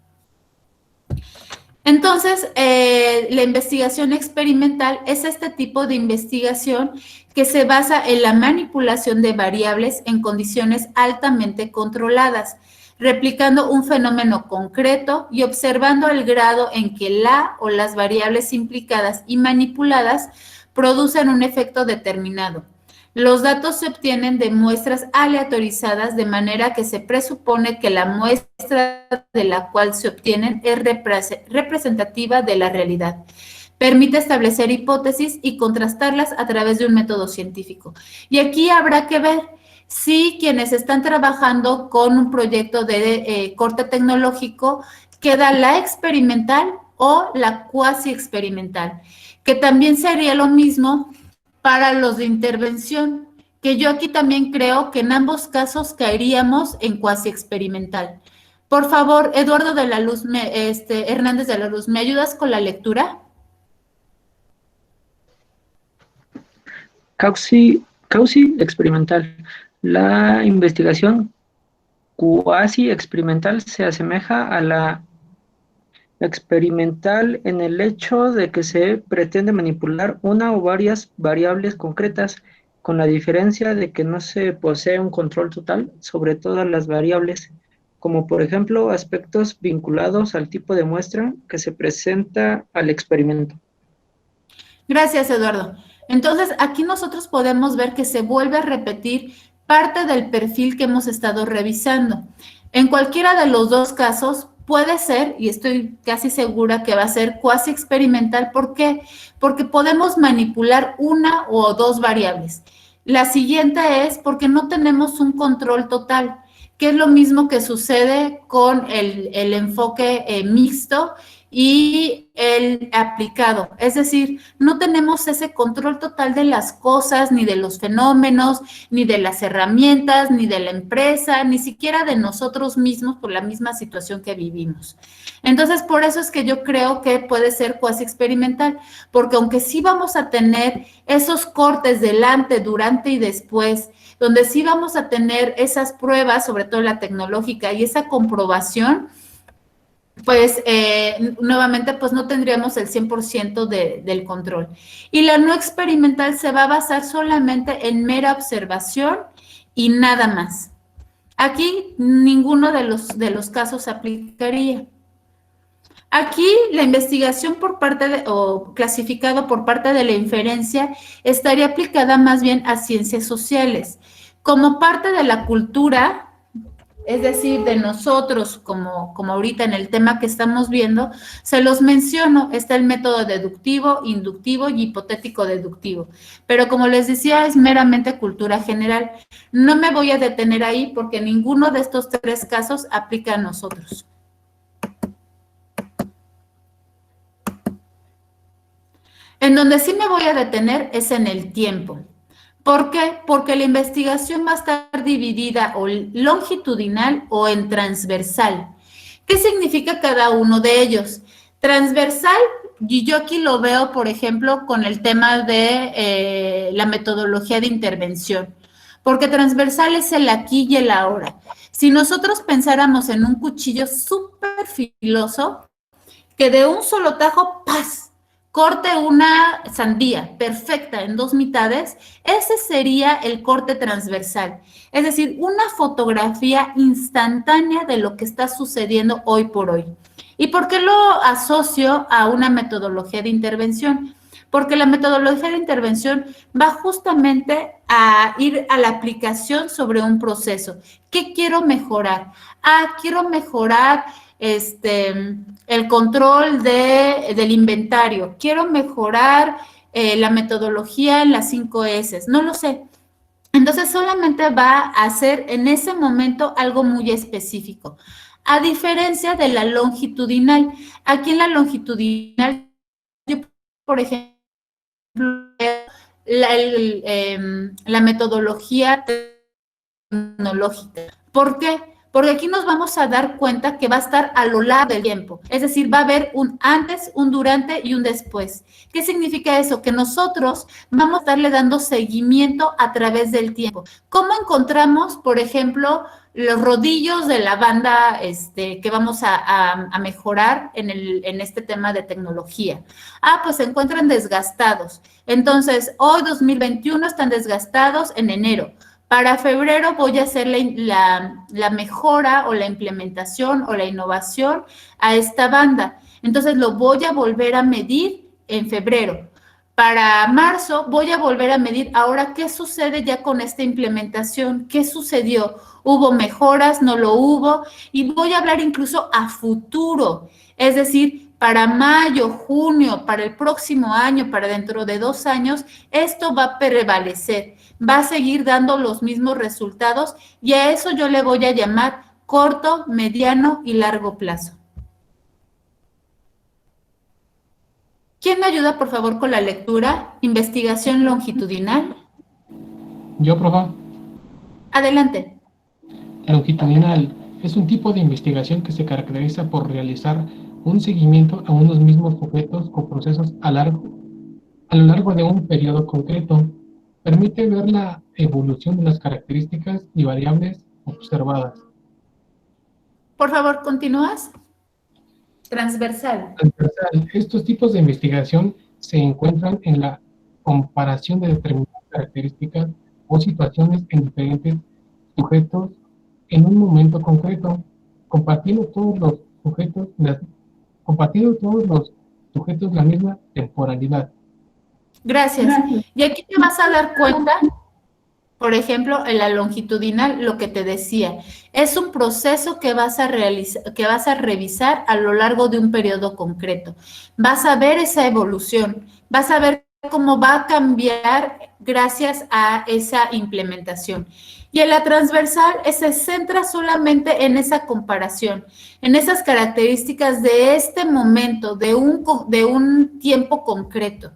Entonces, la investigación experimental es este tipo de investigación que se basa en la manipulación de variables en condiciones altamente controladas, replicando un fenómeno concreto y observando el grado en que la o las variables implicadas y manipuladas producen un efecto determinado. Los datos se obtienen de muestras aleatorizadas, de manera que se presupone que la muestra de la cual se obtienen es representativa de la realidad. Permite establecer hipótesis y contrastarlas a través de un método científico. Y aquí habrá que ver si quienes están trabajando con un proyecto de corte tecnológico queda la experimental o la cuasi experimental, que también sería lo mismo para los de intervención, que yo aquí también creo que en ambos casos caeríamos en cuasi experimental. Por favor, Eduardo de la Luz, Hernández de la Luz, ¿me ayudas con la lectura? Causi experimental. La investigación cuasi experimental se asemeja a la experimental en el hecho de que se pretende manipular una o varias variables concretas, con la diferencia de que no se posee un control total sobre todas las variables, como por ejemplo aspectos vinculados al tipo de muestra que se presenta al experimento. Gracias, Eduardo. Entonces, aquí nosotros podemos ver que se vuelve a repetir parte del perfil que hemos estado revisando. En cualquiera de los dos casos puede ser, y estoy casi segura que va a ser cuasi experimental. ¿Por qué? Porque podemos manipular una o dos variables. La siguiente es porque no tenemos un control total, que es lo mismo que sucede con el enfoque mixto y el aplicado. Es decir, no tenemos ese control total de las cosas, ni de los fenómenos, ni de las herramientas, ni de la empresa, ni siquiera de nosotros mismos por la misma situación que vivimos. Entonces, por eso es que yo creo que puede ser cuasi experimental, porque aunque sí vamos a tener esos cortes delante, durante y después, donde sí vamos a tener esas pruebas, sobre todo la tecnológica, y esa comprobación, pues nuevamente pues no tendríamos el 100% del control. Y la no experimental se va a basar solamente en mera observación y nada más. Aquí ninguno de los casos aplicaría. Aquí la investigación por parte o clasificado por parte de la inferencia estaría aplicada más bien a ciencias sociales. Como parte de la cultura, es decir, de nosotros, como ahorita en el tema que estamos viendo, se los menciono, está el método deductivo, inductivo y hipotético deductivo. Pero como les decía, es meramente cultura general. No me voy a detener ahí porque ninguno de estos tres casos aplica a nosotros. En donde sí me voy a detener es en el tiempo. ¿Por qué? Porque la investigación va a estar dividida o longitudinal o en transversal. ¿Qué significa cada uno de ellos? Transversal, y yo aquí lo veo, por ejemplo, con el tema de la metodología de intervención, porque transversal es el aquí y el ahora. Si nosotros pensáramos en un cuchillo súper filoso, que de un solo tajo, ¡paz!, corte una sandía perfecta en 2 mitades, ese sería el corte transversal. Es decir, una fotografía instantánea de lo que está sucediendo hoy por hoy. ¿Y por qué lo asocio a una metodología de intervención? Porque la metodología de intervención va justamente a ir a la aplicación sobre un proceso. ¿Qué quiero mejorar? Quiero mejorar el control del inventario. Quiero mejorar la metodología en las 5 S. No lo sé. Entonces, solamente va a hacer en ese momento algo muy específico. A diferencia de la longitudinal. Aquí en la longitudinal, yo, por ejemplo, la metodología tecnológica. ¿Por qué? Porque aquí nos vamos a dar cuenta que va a estar a lo largo del tiempo. Es decir, va a haber un antes, un durante y un después. ¿Qué significa eso? Que nosotros vamos a estarle dando seguimiento a través del tiempo. ¿Cómo encontramos, por ejemplo, los rodillos de la banda que vamos a mejorar en este tema de tecnología? Pues se encuentran desgastados. Entonces, hoy 2021 están desgastados en enero. Para febrero voy a hacer la mejora o la implementación o la innovación a esta banda. Entonces, lo voy a volver a medir en febrero. Para marzo voy a volver a medir ahora qué sucede ya con esta implementación, qué sucedió, hubo mejoras, no lo hubo, y voy a hablar incluso a futuro, es decir, para mayo, junio, para el próximo año, para dentro de 2 años, esto va a prevalecer, va a seguir dando los mismos resultados y a eso yo le voy a llamar corto, mediano y largo plazo. ¿Quién me ayuda, por favor, con la lectura? Investigación longitudinal. Yo, profe. Adelante. Longitudinal es un tipo de investigación que se caracteriza por realizar un seguimiento a unos mismos sujetos con procesos a lo largo de un periodo concreto. Permite ver la evolución de las características y variables observadas. Por favor, ¿continúas? Transversal. Transversal. Estos tipos de investigación se encuentran en la comparación de determinadas características o situaciones en diferentes sujetos en un momento concreto, compartiendo todos los sujetos la misma temporalidad. Gracias. Y aquí te vas a dar cuenta, por ejemplo, en la longitudinal, lo que te decía, es un proceso que vas a revisar a lo largo de un periodo concreto. Vas a ver esa evolución, vas a ver cómo va a cambiar gracias a esa implementación. Y en la transversal se centra solamente en esa comparación, en esas características de este momento, de un tiempo concreto.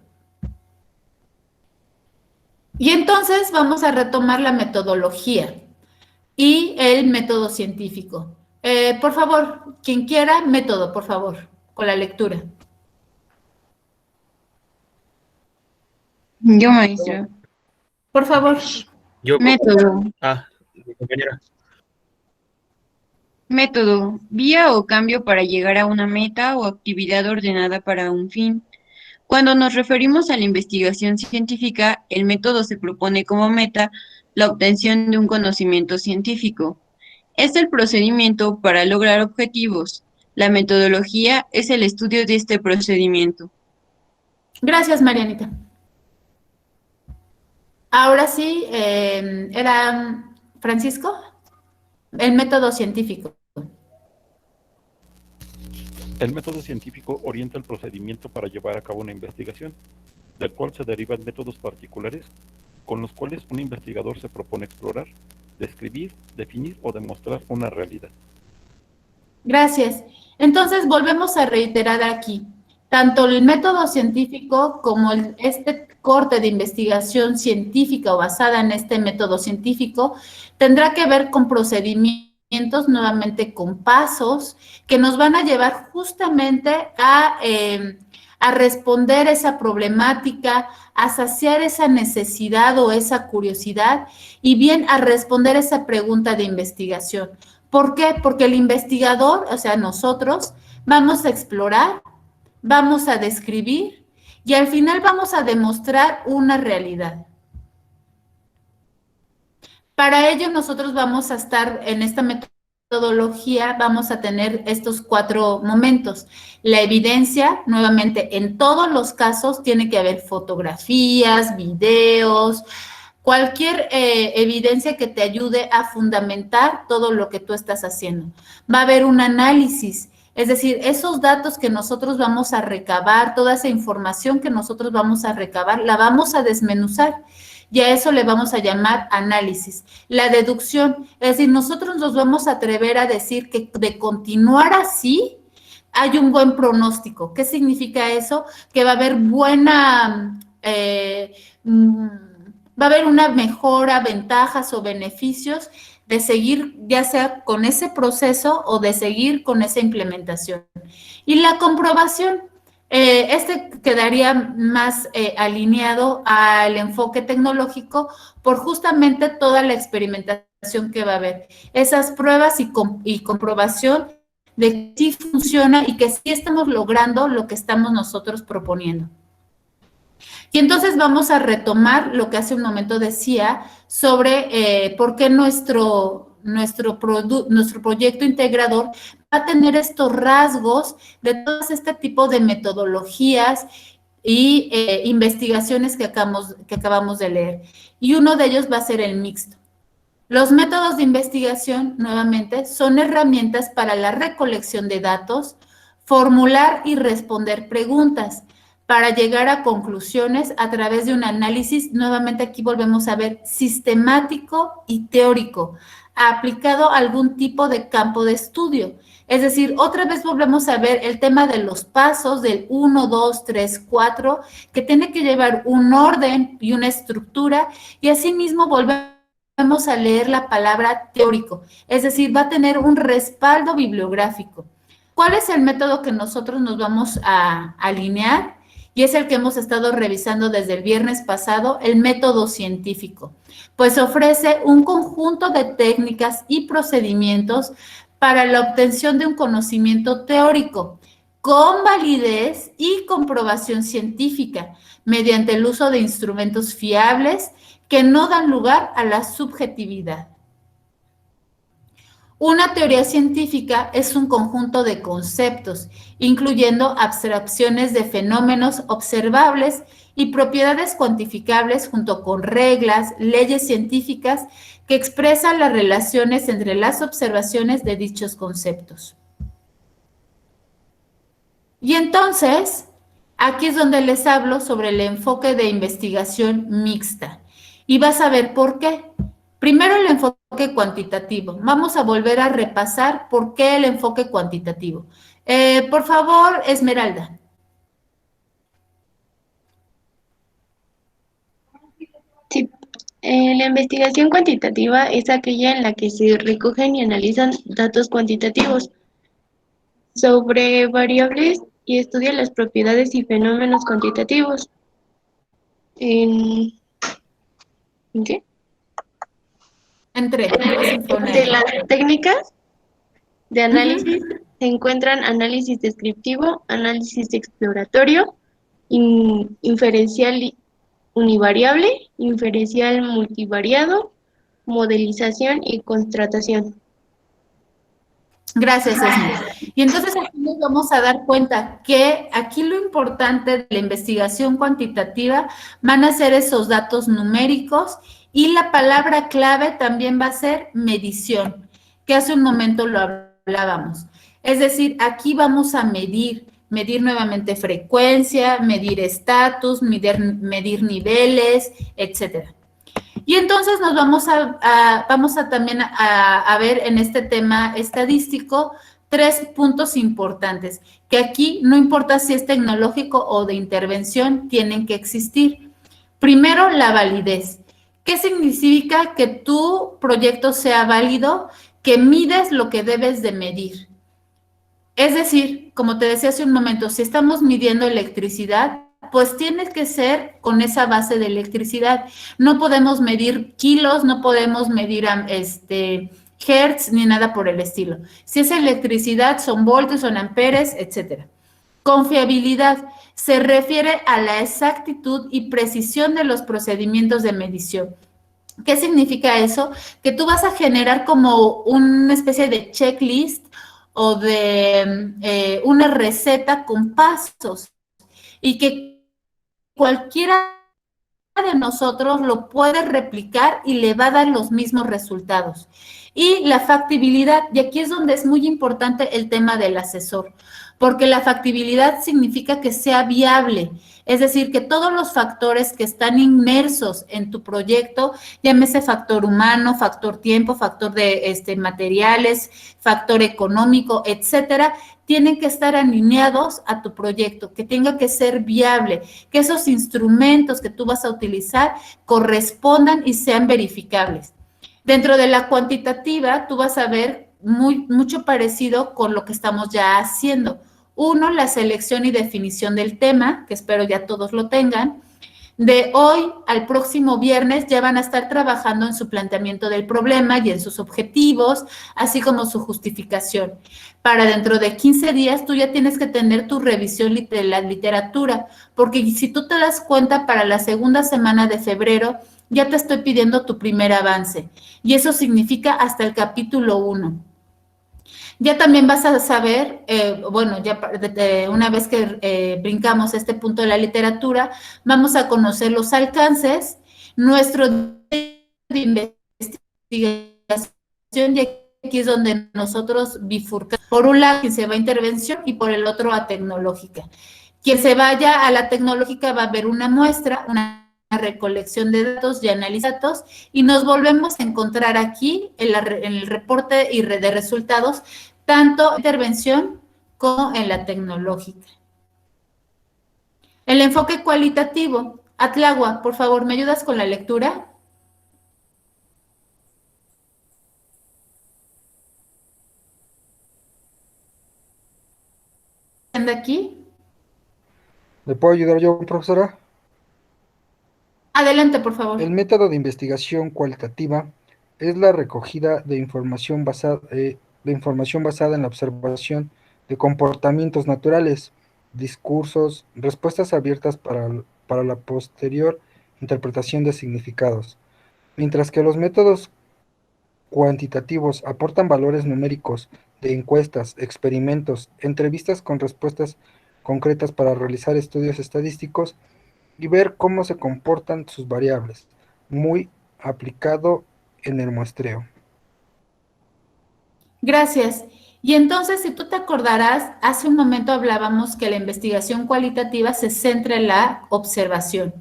Y entonces vamos a retomar la metodología y el método científico. Por favor, quien quiera, método, por favor, con la lectura. Yo, maestra. Por favor. Yo. Método. Mi compañera. Método. Vía o cambio para llegar a una meta o actividad ordenada para un fin. Cuando nos referimos a la investigación científica, el método se propone como meta la obtención de un conocimiento científico. Es el procedimiento para lograr objetivos. La metodología es el estudio de este procedimiento. Gracias, Marianita. Ahora sí, ¿era Francisco? El método científico. El método científico orienta el procedimiento para llevar a cabo una investigación, del cual se derivan métodos particulares con los cuales un investigador se propone explorar, describir, definir o demostrar una realidad. Gracias. Entonces, volvemos a reiterar aquí. Tanto el método científico como este corte de investigación científica o basada en este método científico tendrá que ver con procedimientos, nuevamente con pasos, que nos van a llevar justamente a responder esa problemática, a saciar esa necesidad o esa curiosidad y bien a responder esa pregunta de investigación. ¿Por qué? Porque el investigador, o sea, nosotros, vamos a explorar, vamos a describir y al final vamos a demostrar una realidad. Para ello nosotros vamos a estar en esta metodología, vamos a tener estos 4 momentos. La evidencia, nuevamente, en todos los casos tiene que haber fotografías, videos, cualquier evidencia que te ayude a fundamentar todo lo que tú estás haciendo. Va a haber un análisis, es decir, esos datos que nosotros vamos a recabar, toda esa información que nosotros vamos a recabar, la vamos a desmenuzar. Y a eso le vamos a llamar análisis. La deducción, es decir, nosotros nos vamos a atrever a decir que de continuar así, hay un buen pronóstico. ¿Qué significa eso? Que va a haber va a haber una mejora, ventajas o beneficios de seguir ya sea con ese proceso o de seguir con esa implementación. Y la comprobación, quedaría más alineado al enfoque tecnológico por justamente toda la experimentación que va a haber. Esas pruebas y comprobación de que sí funciona y que sí estamos logrando lo que estamos nosotros proponiendo. Y entonces vamos a retomar lo que hace un momento decía sobre por qué nuestro proyecto integrador va a tener estos rasgos de todo este tipo de metodologías y investigaciones que acabamos de leer. Y uno de ellos va a ser el mixto. Los métodos de investigación, nuevamente, son herramientas para la recolección de datos, formular y responder preguntas, para llegar a conclusiones a través de un análisis, nuevamente aquí volvemos a ver, sistemático y teórico, aplicado a algún tipo de campo de estudio. Es decir, otra vez volvemos a ver el tema de los pasos del 1, 2, 3, 4, que tiene que llevar un orden y una estructura, y asimismo volvemos a leer la palabra teórico, es decir, va a tener un respaldo bibliográfico. ¿Cuál es el método que nosotros nos vamos a alinear? Y es el que hemos estado revisando desde el viernes pasado, el método científico, pues ofrece un conjunto de técnicas y procedimientos para la obtención de un conocimiento teórico con validez y comprobación científica mediante el uso de instrumentos fiables que no dan lugar a la subjetividad. Una teoría científica es un conjunto de conceptos, incluyendo abstracciones de fenómenos observables y propiedades cuantificables junto con reglas, leyes científicas que expresan las relaciones entre las observaciones de dichos conceptos. Y entonces, aquí es donde les hablo sobre el enfoque de investigación mixta. Y vas a ver por qué. Primero el enfoque cuantitativo. Vamos a volver a repasar por qué el enfoque cuantitativo. Por favor, Esmeralda. Sí, la investigación cuantitativa es aquella en la que se recogen y analizan datos cuantitativos sobre variables y estudia las propiedades y fenómenos cuantitativos. ¿En qué? Entre las técnicas de análisis se encuentran análisis descriptivo, análisis exploratorio, inferencial univariable, inferencial multivariado, modelización y constatación. Gracias, Esme. Y entonces aquí nos vamos a dar cuenta que aquí lo importante de la investigación cuantitativa van a ser esos datos numéricos y la palabra clave también va a ser medición, que hace un momento lo hablábamos. Es decir, aquí vamos a medir nuevamente frecuencia, medir estatus, medir niveles, etcétera. Y entonces nos vamos a también a ver en este tema estadístico 3 puntos importantes, que aquí no importa si es tecnológico o de intervención, tienen que existir. Primero, la validez. ¿Qué significa que tu proyecto sea válido? Que mides lo que debes de medir. Es decir, como te decía hace un momento, si estamos midiendo electricidad, pues tiene que ser con esa base de electricidad. No podemos medir kilos, no podemos medir hertz ni nada por el estilo. Si es electricidad, son voltios, son amperes, etcétera. Confiabilidad se refiere a la exactitud y precisión de los procedimientos de medición. ¿Qué significa eso? Que tú vas a generar como una especie de checklist o de una receta con pasos y que cualquiera de nosotros lo puede replicar y le va a dar los mismos resultados. Y la factibilidad, y aquí es donde es muy importante el tema del asesor, porque la factibilidad significa que sea viable, es decir, que todos los factores que están inmersos en tu proyecto, llámese factor humano, factor tiempo, factor de materiales, factor económico, etcétera, tienen que estar alineados a tu proyecto, que tenga que ser viable, que esos instrumentos que tú vas a utilizar correspondan y sean verificables. Dentro de la cuantitativa, tú vas a ver mucho parecido con lo que estamos ya haciendo. Uno, la selección y definición del tema, que espero ya todos lo tengan. De hoy al próximo viernes ya van a estar trabajando en su planteamiento del problema y en sus objetivos, así como su justificación. Para dentro de 15 días tú ya tienes que tener tu revisión de la literatura, porque si tú te das cuenta, para la segunda semana de febrero ya te estoy pidiendo tu primer avance, y eso significa hasta el capítulo 1. Ya también vas a saber, una vez que brincamos este punto de la literatura, vamos a conocer los alcances, nuestro de investigación, y aquí es donde nosotros bifurcamos. Por un lado, quien se va a intervención y por el otro a tecnológica. Quien se vaya a la tecnológica va a ver una muestra, una recolección de datos y análisis de datos, y nos volvemos a encontrar aquí en el reporte y de resultados, tanto en intervención como en la tecnológica. El enfoque cualitativo. Atlagua, por favor, ¿me ayudas con la lectura? ¿Anda aquí? ¿Le puedo ayudar yo, profesora? Adelante, por favor. El método de investigación cualitativa es la recogida de información basada en la observación de comportamientos naturales, discursos, respuestas abiertas para la posterior interpretación de significados. Mientras que los métodos cuantitativos aportan valores numéricos de encuestas, experimentos, entrevistas con respuestas concretas para realizar estudios estadísticos y ver cómo se comportan sus variables, muy aplicado en el muestreo. Gracias. Y entonces, si tú te acordarás, hace un momento hablábamos que la investigación cualitativa se centra en la observación.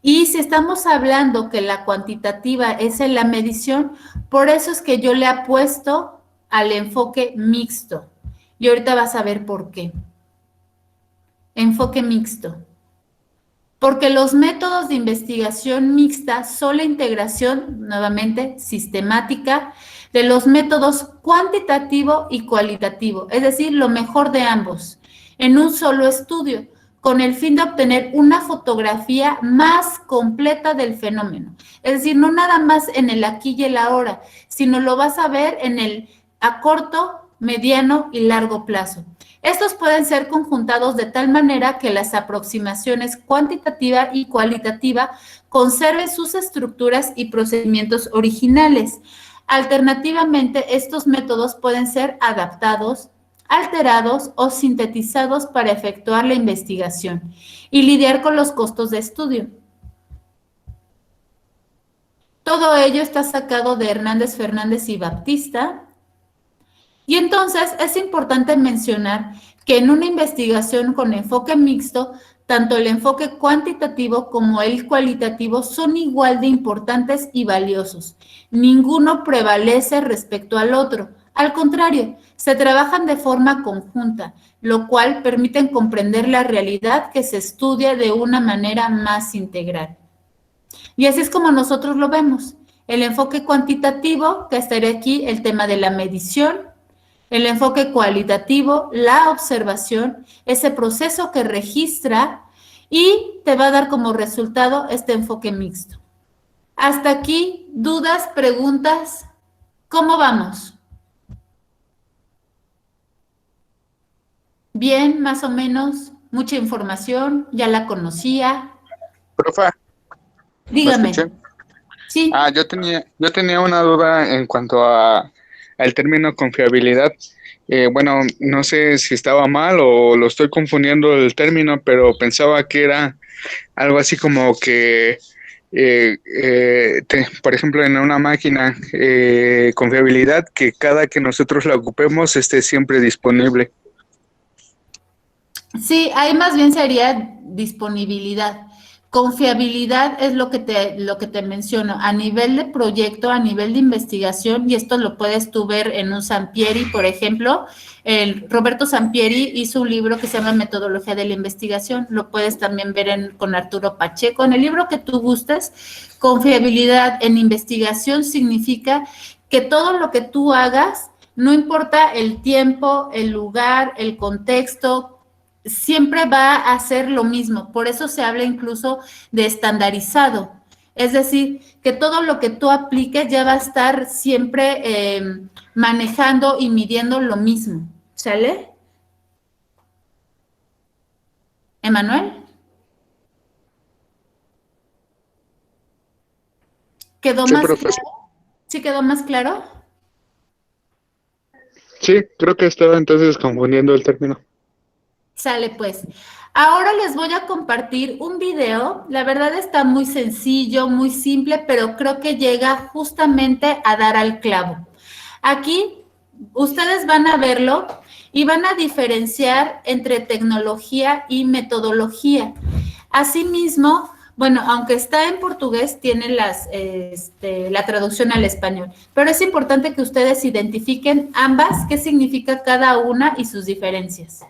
Y si estamos hablando que la cuantitativa es en la medición, por eso es que yo le apuesto al enfoque mixto. Y ahorita vas a ver por qué. Enfoque mixto. Porque los métodos de investigación mixta son la integración, nuevamente, sistemática, de los métodos cuantitativo y cualitativo, es decir, lo mejor de ambos, en un solo estudio, con el fin de obtener una fotografía más completa del fenómeno. Es decir, no nada más en el aquí y el ahora, sino lo vas a ver en el a corto, mediano y largo plazo. Estos pueden ser conjuntados de tal manera que las aproximaciones cuantitativa y cualitativa conserven sus estructuras y procedimientos originales. Alternativamente, estos métodos pueden ser adaptados, alterados o sintetizados para efectuar la investigación y lidiar con los costos de estudio. Todo ello está sacado de Hernández, Fernández y Baptista. Y entonces es importante mencionar que en una investigación con enfoque mixto, tanto el enfoque cuantitativo como el cualitativo son igual de importantes y valiosos. Ninguno prevalece respecto al otro. Al contrario, se trabajan de forma conjunta, lo cual permite comprender la realidad que se estudia de una manera más integral. Y así es como nosotros lo vemos. El enfoque cuantitativo, que estaría aquí el tema de la medición, el enfoque cualitativo, la observación, ese proceso que registra y te va a dar como resultado este enfoque mixto. Hasta aquí, dudas, preguntas, ¿cómo vamos? Bien, más o menos, mucha información, ya la conocía. Profa, ¿me Dígame. escuché? Sí. Yo tenía una duda en cuanto al término confiabilidad. Bueno, no sé si estaba mal o lo estoy confundiendo el término, pero pensaba que era algo así como que, por ejemplo, en una máquina, confiabilidad, que cada que nosotros la ocupemos esté siempre disponible. Sí, ahí más bien sería disponibilidad. Confiabilidad es lo que te menciono, a nivel de proyecto, a nivel de investigación, y esto lo puedes tú ver en un Sampieri, por ejemplo. El Roberto Sampieri hizo un libro que se llama Metodología de la Investigación, lo puedes también ver con Arturo Pacheco, en el libro que tú gustes. Confiabilidad en investigación significa que todo lo que tú hagas, no importa el tiempo, el lugar, el contexto, siempre va a ser lo mismo. Por eso se habla incluso de estandarizado. Es decir, que todo lo que tú apliques ya va a estar siempre manejando y midiendo lo mismo. ¿Sale? ¿Emanuel? ¿Quedó Sí, más profesor. claro? ¿Sí quedó más claro? Sí, creo que estaba entonces confundiendo el término. Sale pues. Ahora les voy a compartir un video. La verdad está muy sencillo, muy simple, pero creo que llega justamente a dar al clavo. Aquí ustedes van a verlo y van a diferenciar entre tecnología y metodología. Asimismo, bueno, aunque está en portugués, tiene la traducción al español, pero es importante que ustedes identifiquen ambas, qué significa cada una y sus diferencias.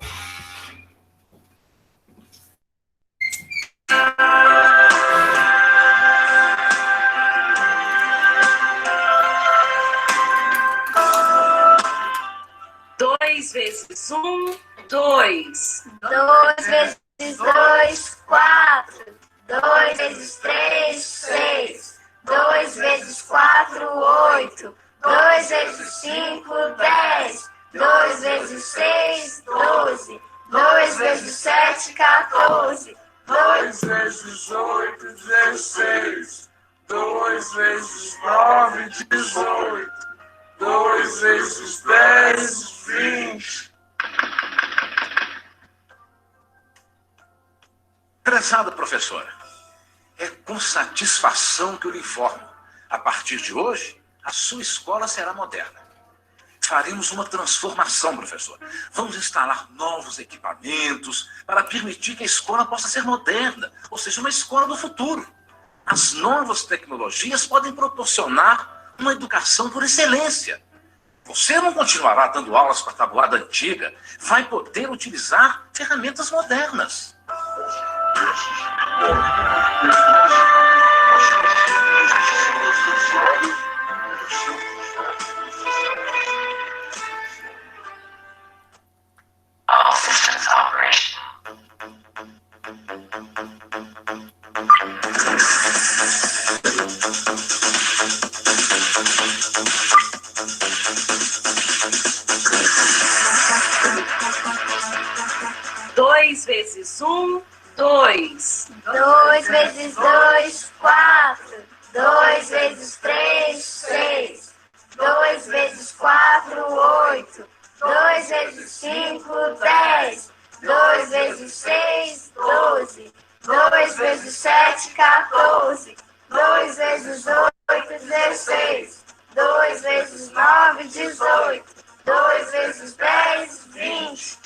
Dois vezes um, dois. 2 vezes 2, 4. 2 vezes 3, 6. 2 vezes 4, 8. 2 vezes 5, 10. 2 vezes 6, 12. 2 vezes 7, 14. 2 vezes 8, 16. 2 vezes 9, 18. 2 vezes 10, 20. Prezada professora, é com satisfação que eu lhe informo. A partir de hoje, a sua escola será moderna. Faremos uma transformação, professor. Vamos instalar novos equipamentos para permitir que a escola possa ser moderna, ou seja, uma escola do futuro. As novas tecnologias podem proporcionar uma educação por excelência. Você não continuará dando aulas com a tabuada antiga, vai poder utilizar ferramentas modernas. All systems operate. Dois vezes um, dois. 2 vezes 2, 4. 2 vezes 3, 6. 2 vezes 4, 8. 2 vezes 5, 10. 2 vezes 6, 12. 2 vezes 7, 14. 2 vezes 8, 16. 2 vezes 9, 18. 2 vezes 10, 20.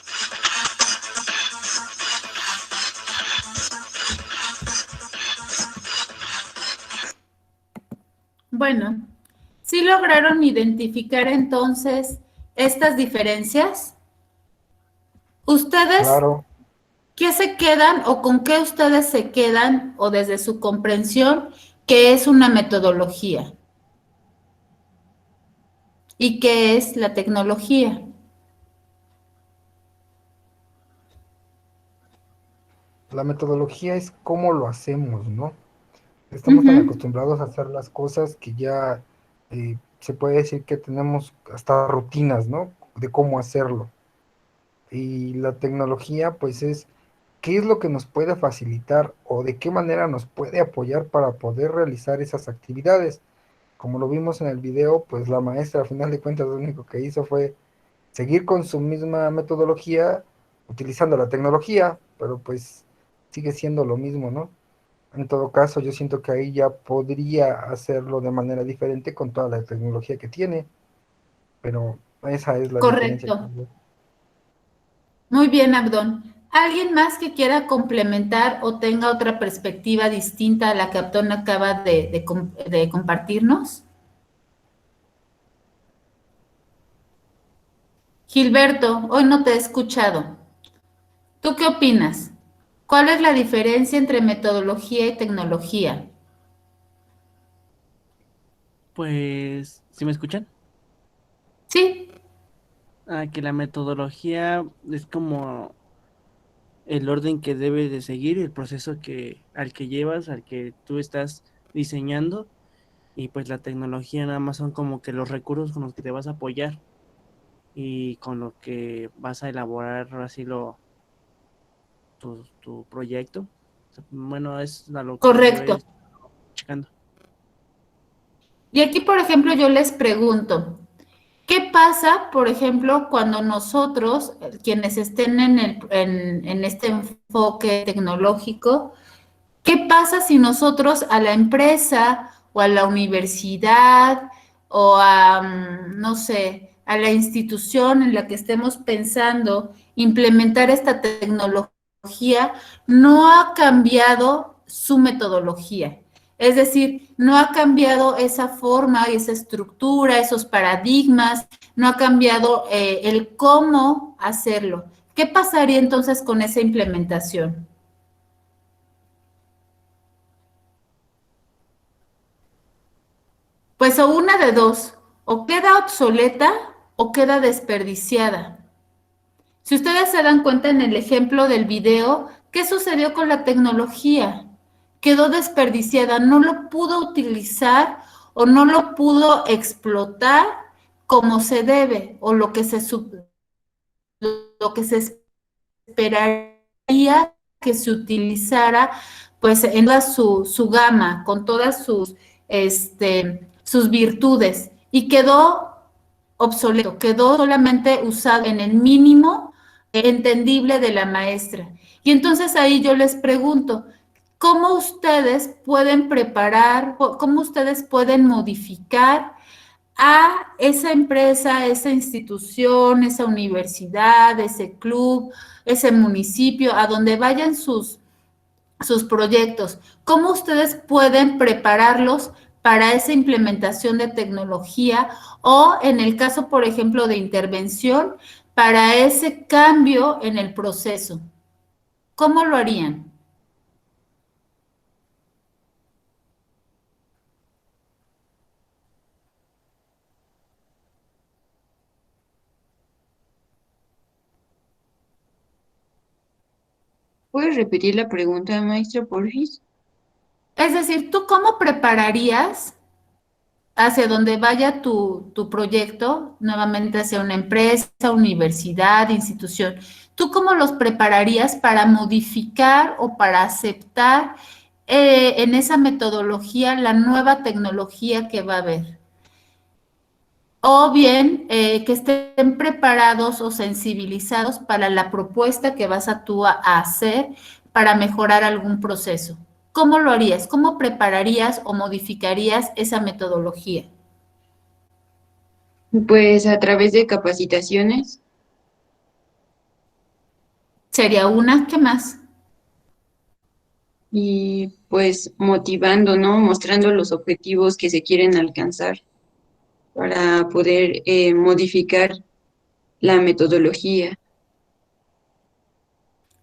Bueno, sí lograron identificar entonces estas diferencias? ¿Ustedes Claro. qué se quedan o con qué ustedes se quedan o desde su comprensión qué es una metodología y qué es la tecnología? La metodología es cómo lo hacemos, ¿no? Estamos tan acostumbrados a hacer las cosas que ya se puede decir que tenemos hasta rutinas, ¿no? De cómo hacerlo. Y la tecnología, pues es qué es lo que nos puede facilitar o de qué manera nos puede apoyar para poder realizar esas actividades. Como lo vimos en el video, pues la maestra, al final de cuentas, lo único que hizo fue seguir con su misma metodología, utilizando la tecnología, pero pues sigue siendo lo mismo, ¿no? En todo caso, yo siento que ahí ya podría hacerlo de manera diferente con toda la tecnología que tiene, pero esa es la diferencia. Correcto. Muy bien, Abdón. ¿Alguien más que quiera complementar o tenga otra perspectiva distinta a la que Abdón acaba de compartirnos? Gilberto, hoy no te he escuchado. ¿Tú qué opinas? ¿Cuál es la diferencia entre metodología y tecnología? Pues, ¿sí me escuchan? Sí. Que la metodología es como el orden que debe de seguir, el proceso al que llevas, al que tú estás diseñando, y pues la tecnología nada más son como que los recursos con los que te vas a apoyar y con lo que vas a elaborar así tu proyecto. Bueno, es a lo que Correcto. yo he checando. Y aquí, por ejemplo, yo les pregunto, ¿qué pasa, por ejemplo, cuando nosotros, quienes estén en este enfoque tecnológico, qué pasa si nosotros a la empresa o a la universidad o a, no sé, a la institución en la que estemos pensando implementar esta tecnología, no ha cambiado su metodología? Es decir, no ha cambiado esa forma y esa estructura, esos paradigmas, no ha cambiado el cómo hacerlo. ¿Qué pasaría entonces con esa implementación? Pues o una de dos, o queda obsoleta o queda desperdiciada. Si ustedes se dan cuenta en el ejemplo del video, ¿qué sucedió con la tecnología? Quedó desperdiciada, no lo pudo utilizar o no lo pudo explotar como se debe o lo que se esperaría que se utilizara pues en toda su gama, con todas sus virtudes, y quedó obsoleto, quedó solamente usado en el mínimo entendible de la maestra. Y entonces ahí yo les pregunto, ¿cómo ustedes pueden preparar, cómo ustedes pueden modificar a esa empresa, esa institución, esa universidad, ese club, ese municipio, a donde vayan sus proyectos? ¿Cómo ustedes pueden prepararlos para esa implementación de tecnología o, en el caso, por ejemplo, de intervención, para ese cambio en el proceso? ¿Cómo lo harían? ¿Puedes repetir la pregunta, maestro, porfis? Es decir, ¿tú cómo prepararías hacia donde vaya tu proyecto, nuevamente hacia una empresa, universidad, institución? ¿Tú cómo los prepararías para modificar o para aceptar en esa metodología la nueva tecnología que va a haber? O bien que estén preparados o sensibilizados para la propuesta que vas tú a hacer para mejorar algún proceso. ¿Cómo lo harías? ¿Cómo prepararías o modificarías esa metodología? Pues a través de capacitaciones. Sería una, ¿qué más? Y pues motivando, ¿no? Mostrando los objetivos que se quieren alcanzar para poder modificar la metodología.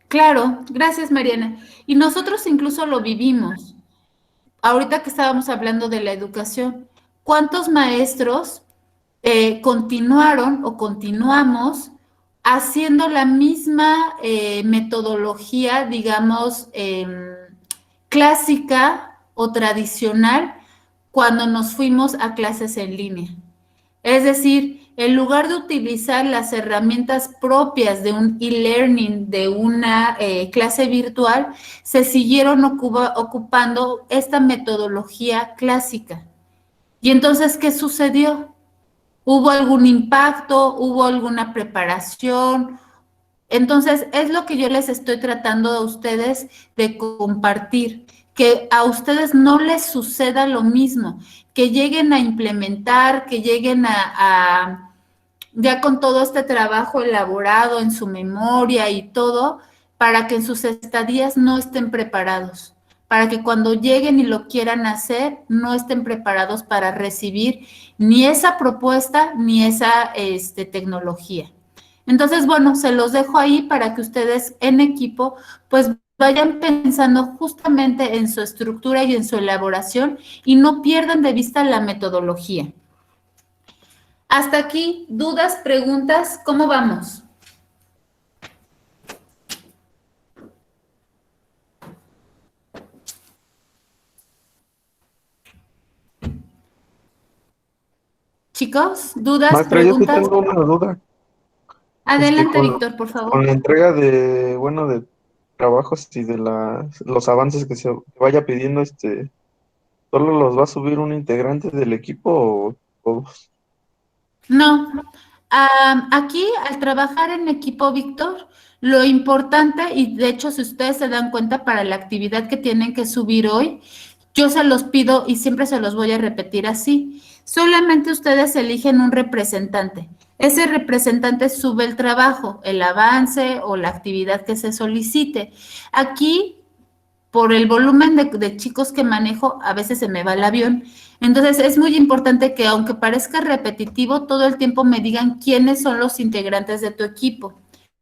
Claro, gracias Mariana. Y nosotros incluso lo vivimos. Ahorita que estábamos hablando de la educación, ¿cuántos maestros continuaron o continuamos haciendo la misma metodología, digamos, clásica o tradicional cuando nos fuimos a clases en línea? Es decir, en lugar de utilizar las herramientas propias de un e-learning, de una clase virtual, se siguieron ocupando esta metodología clásica. Y entonces, ¿qué sucedió? ¿Hubo algún impacto? ¿Hubo alguna preparación? Entonces, es lo que yo les estoy tratando a ustedes de compartir, que a ustedes no les suceda lo mismo, que lleguen a implementar, que lleguen ya con todo este trabajo elaborado en su memoria y todo, para que en sus estadías no estén preparados, para que cuando lleguen y lo quieran hacer, no estén preparados para recibir ni esa propuesta ni esa tecnología. Entonces, bueno, se los dejo ahí para que ustedes en equipo, pues vayan pensando justamente en su estructura y en su elaboración y no pierdan de vista la metodología. Hasta aquí, dudas, preguntas, ¿cómo vamos? Chicos, dudas, Maestra, yo te preguntas. tengo una duda. Adelante, Con, Víctor, por favor. con la entrega de, bueno, de trabajos y de los avances que se vaya pidiendo, ¿solo los va a subir un integrante del equipo o todos? No, aquí al trabajar en equipo, Víctor, lo importante, y de hecho si ustedes se dan cuenta para la actividad que tienen que subir hoy, yo se los pido y siempre se los voy a repetir así, solamente ustedes eligen un representante. Ese representante sube el trabajo, el avance o la actividad que se solicite. Aquí, por el volumen de chicos que manejo, a veces se me va el avión. Entonces, es muy importante que, aunque parezca repetitivo, todo el tiempo me digan quiénes son los integrantes de tu equipo,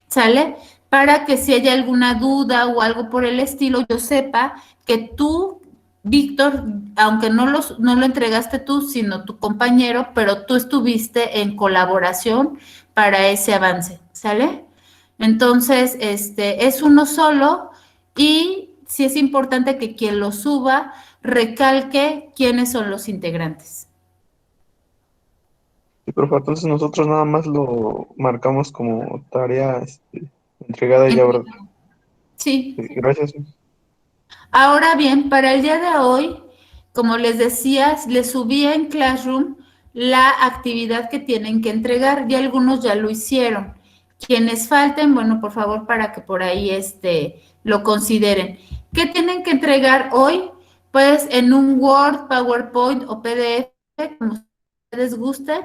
¿sale? Para que si hay alguna duda o algo por el estilo, yo sepa que tú, Víctor, aunque no lo entregaste tú, sino tu compañero, pero tú estuviste en colaboración para ese avance, ¿sale? Entonces, es uno solo y sí es importante que quien lo suba recalque quiénes son los integrantes. Sí, profe, entonces nosotros nada más lo marcamos como tarea entregada ya, ¿verdad? Sí. Sí, gracias. Ahora bien, para el día de hoy, como les decía, les subí en Classroom la actividad que tienen que entregar y algunos ya lo hicieron. Quienes falten, bueno, por favor, para que por ahí lo consideren. ¿Qué tienen que entregar hoy? Pues en un Word, PowerPoint o PDF, como ustedes gusten,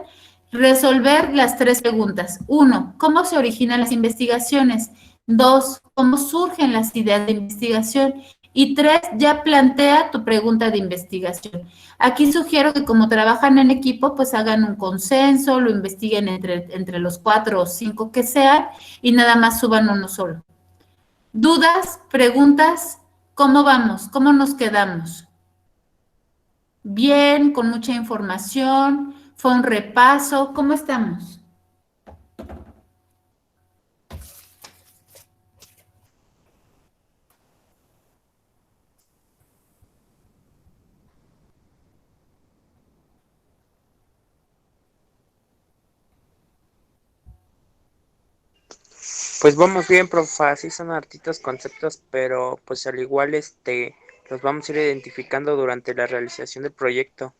resolver las 3 preguntas. 1, ¿cómo se originan las investigaciones? 2, ¿cómo surgen las ideas de investigación? Y 3, ya plantea tu pregunta de investigación. Aquí sugiero que como trabajan en equipo, pues hagan un consenso, lo investiguen entre los 4 o 5 que sean y nada más suban uno solo. ¿Dudas? ¿Preguntas? ¿Cómo vamos? ¿Cómo nos quedamos? Bien, con mucha información, fue un repaso, ¿cómo estamos? Pues vamos bien, profa, sí son hartitos conceptos, pero pues al igual los vamos a ir identificando durante la realización del proyecto.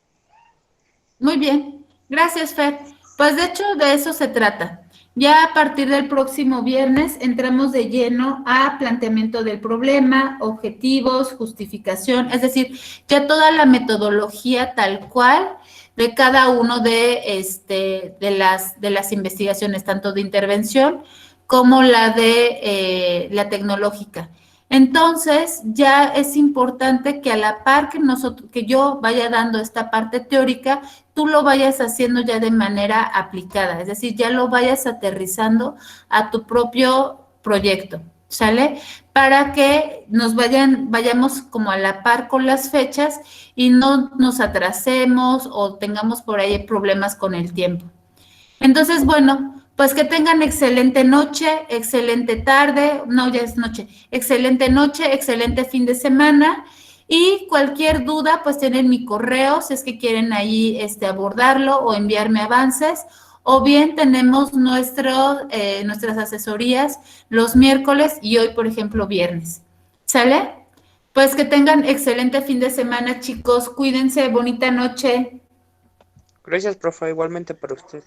Muy bien, gracias Fer. Pues de hecho de eso se trata. Ya a partir del próximo viernes entramos de lleno a planteamiento del problema, objetivos, justificación, es decir, ya toda la metodología tal cual de cada uno de las investigaciones, tanto de intervención como la de la tecnológica. Entonces, ya es importante que a la par que yo vaya dando esta parte teórica, tú lo vayas haciendo ya de manera aplicada, es decir, ya lo vayas aterrizando a tu propio proyecto, ¿sale? Para que vayamos como a la par con las fechas y no nos atrasemos o tengamos por ahí problemas con el tiempo. Entonces, bueno, pues que tengan excelente noche, excelente tarde, no, ya es noche, excelente fin de semana, y cualquier duda, pues tienen mi correo, si es que quieren ahí abordarlo o enviarme avances, o bien tenemos nuestras asesorías los miércoles y hoy, por ejemplo, viernes. ¿Sale? Pues que tengan excelente fin de semana, chicos, cuídense, bonita noche. Gracias, profe, igualmente para usted.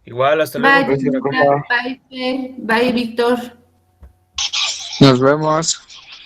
Igual, hasta Bye, luego. bye, Fer. Bye, Víctor. Nos vemos.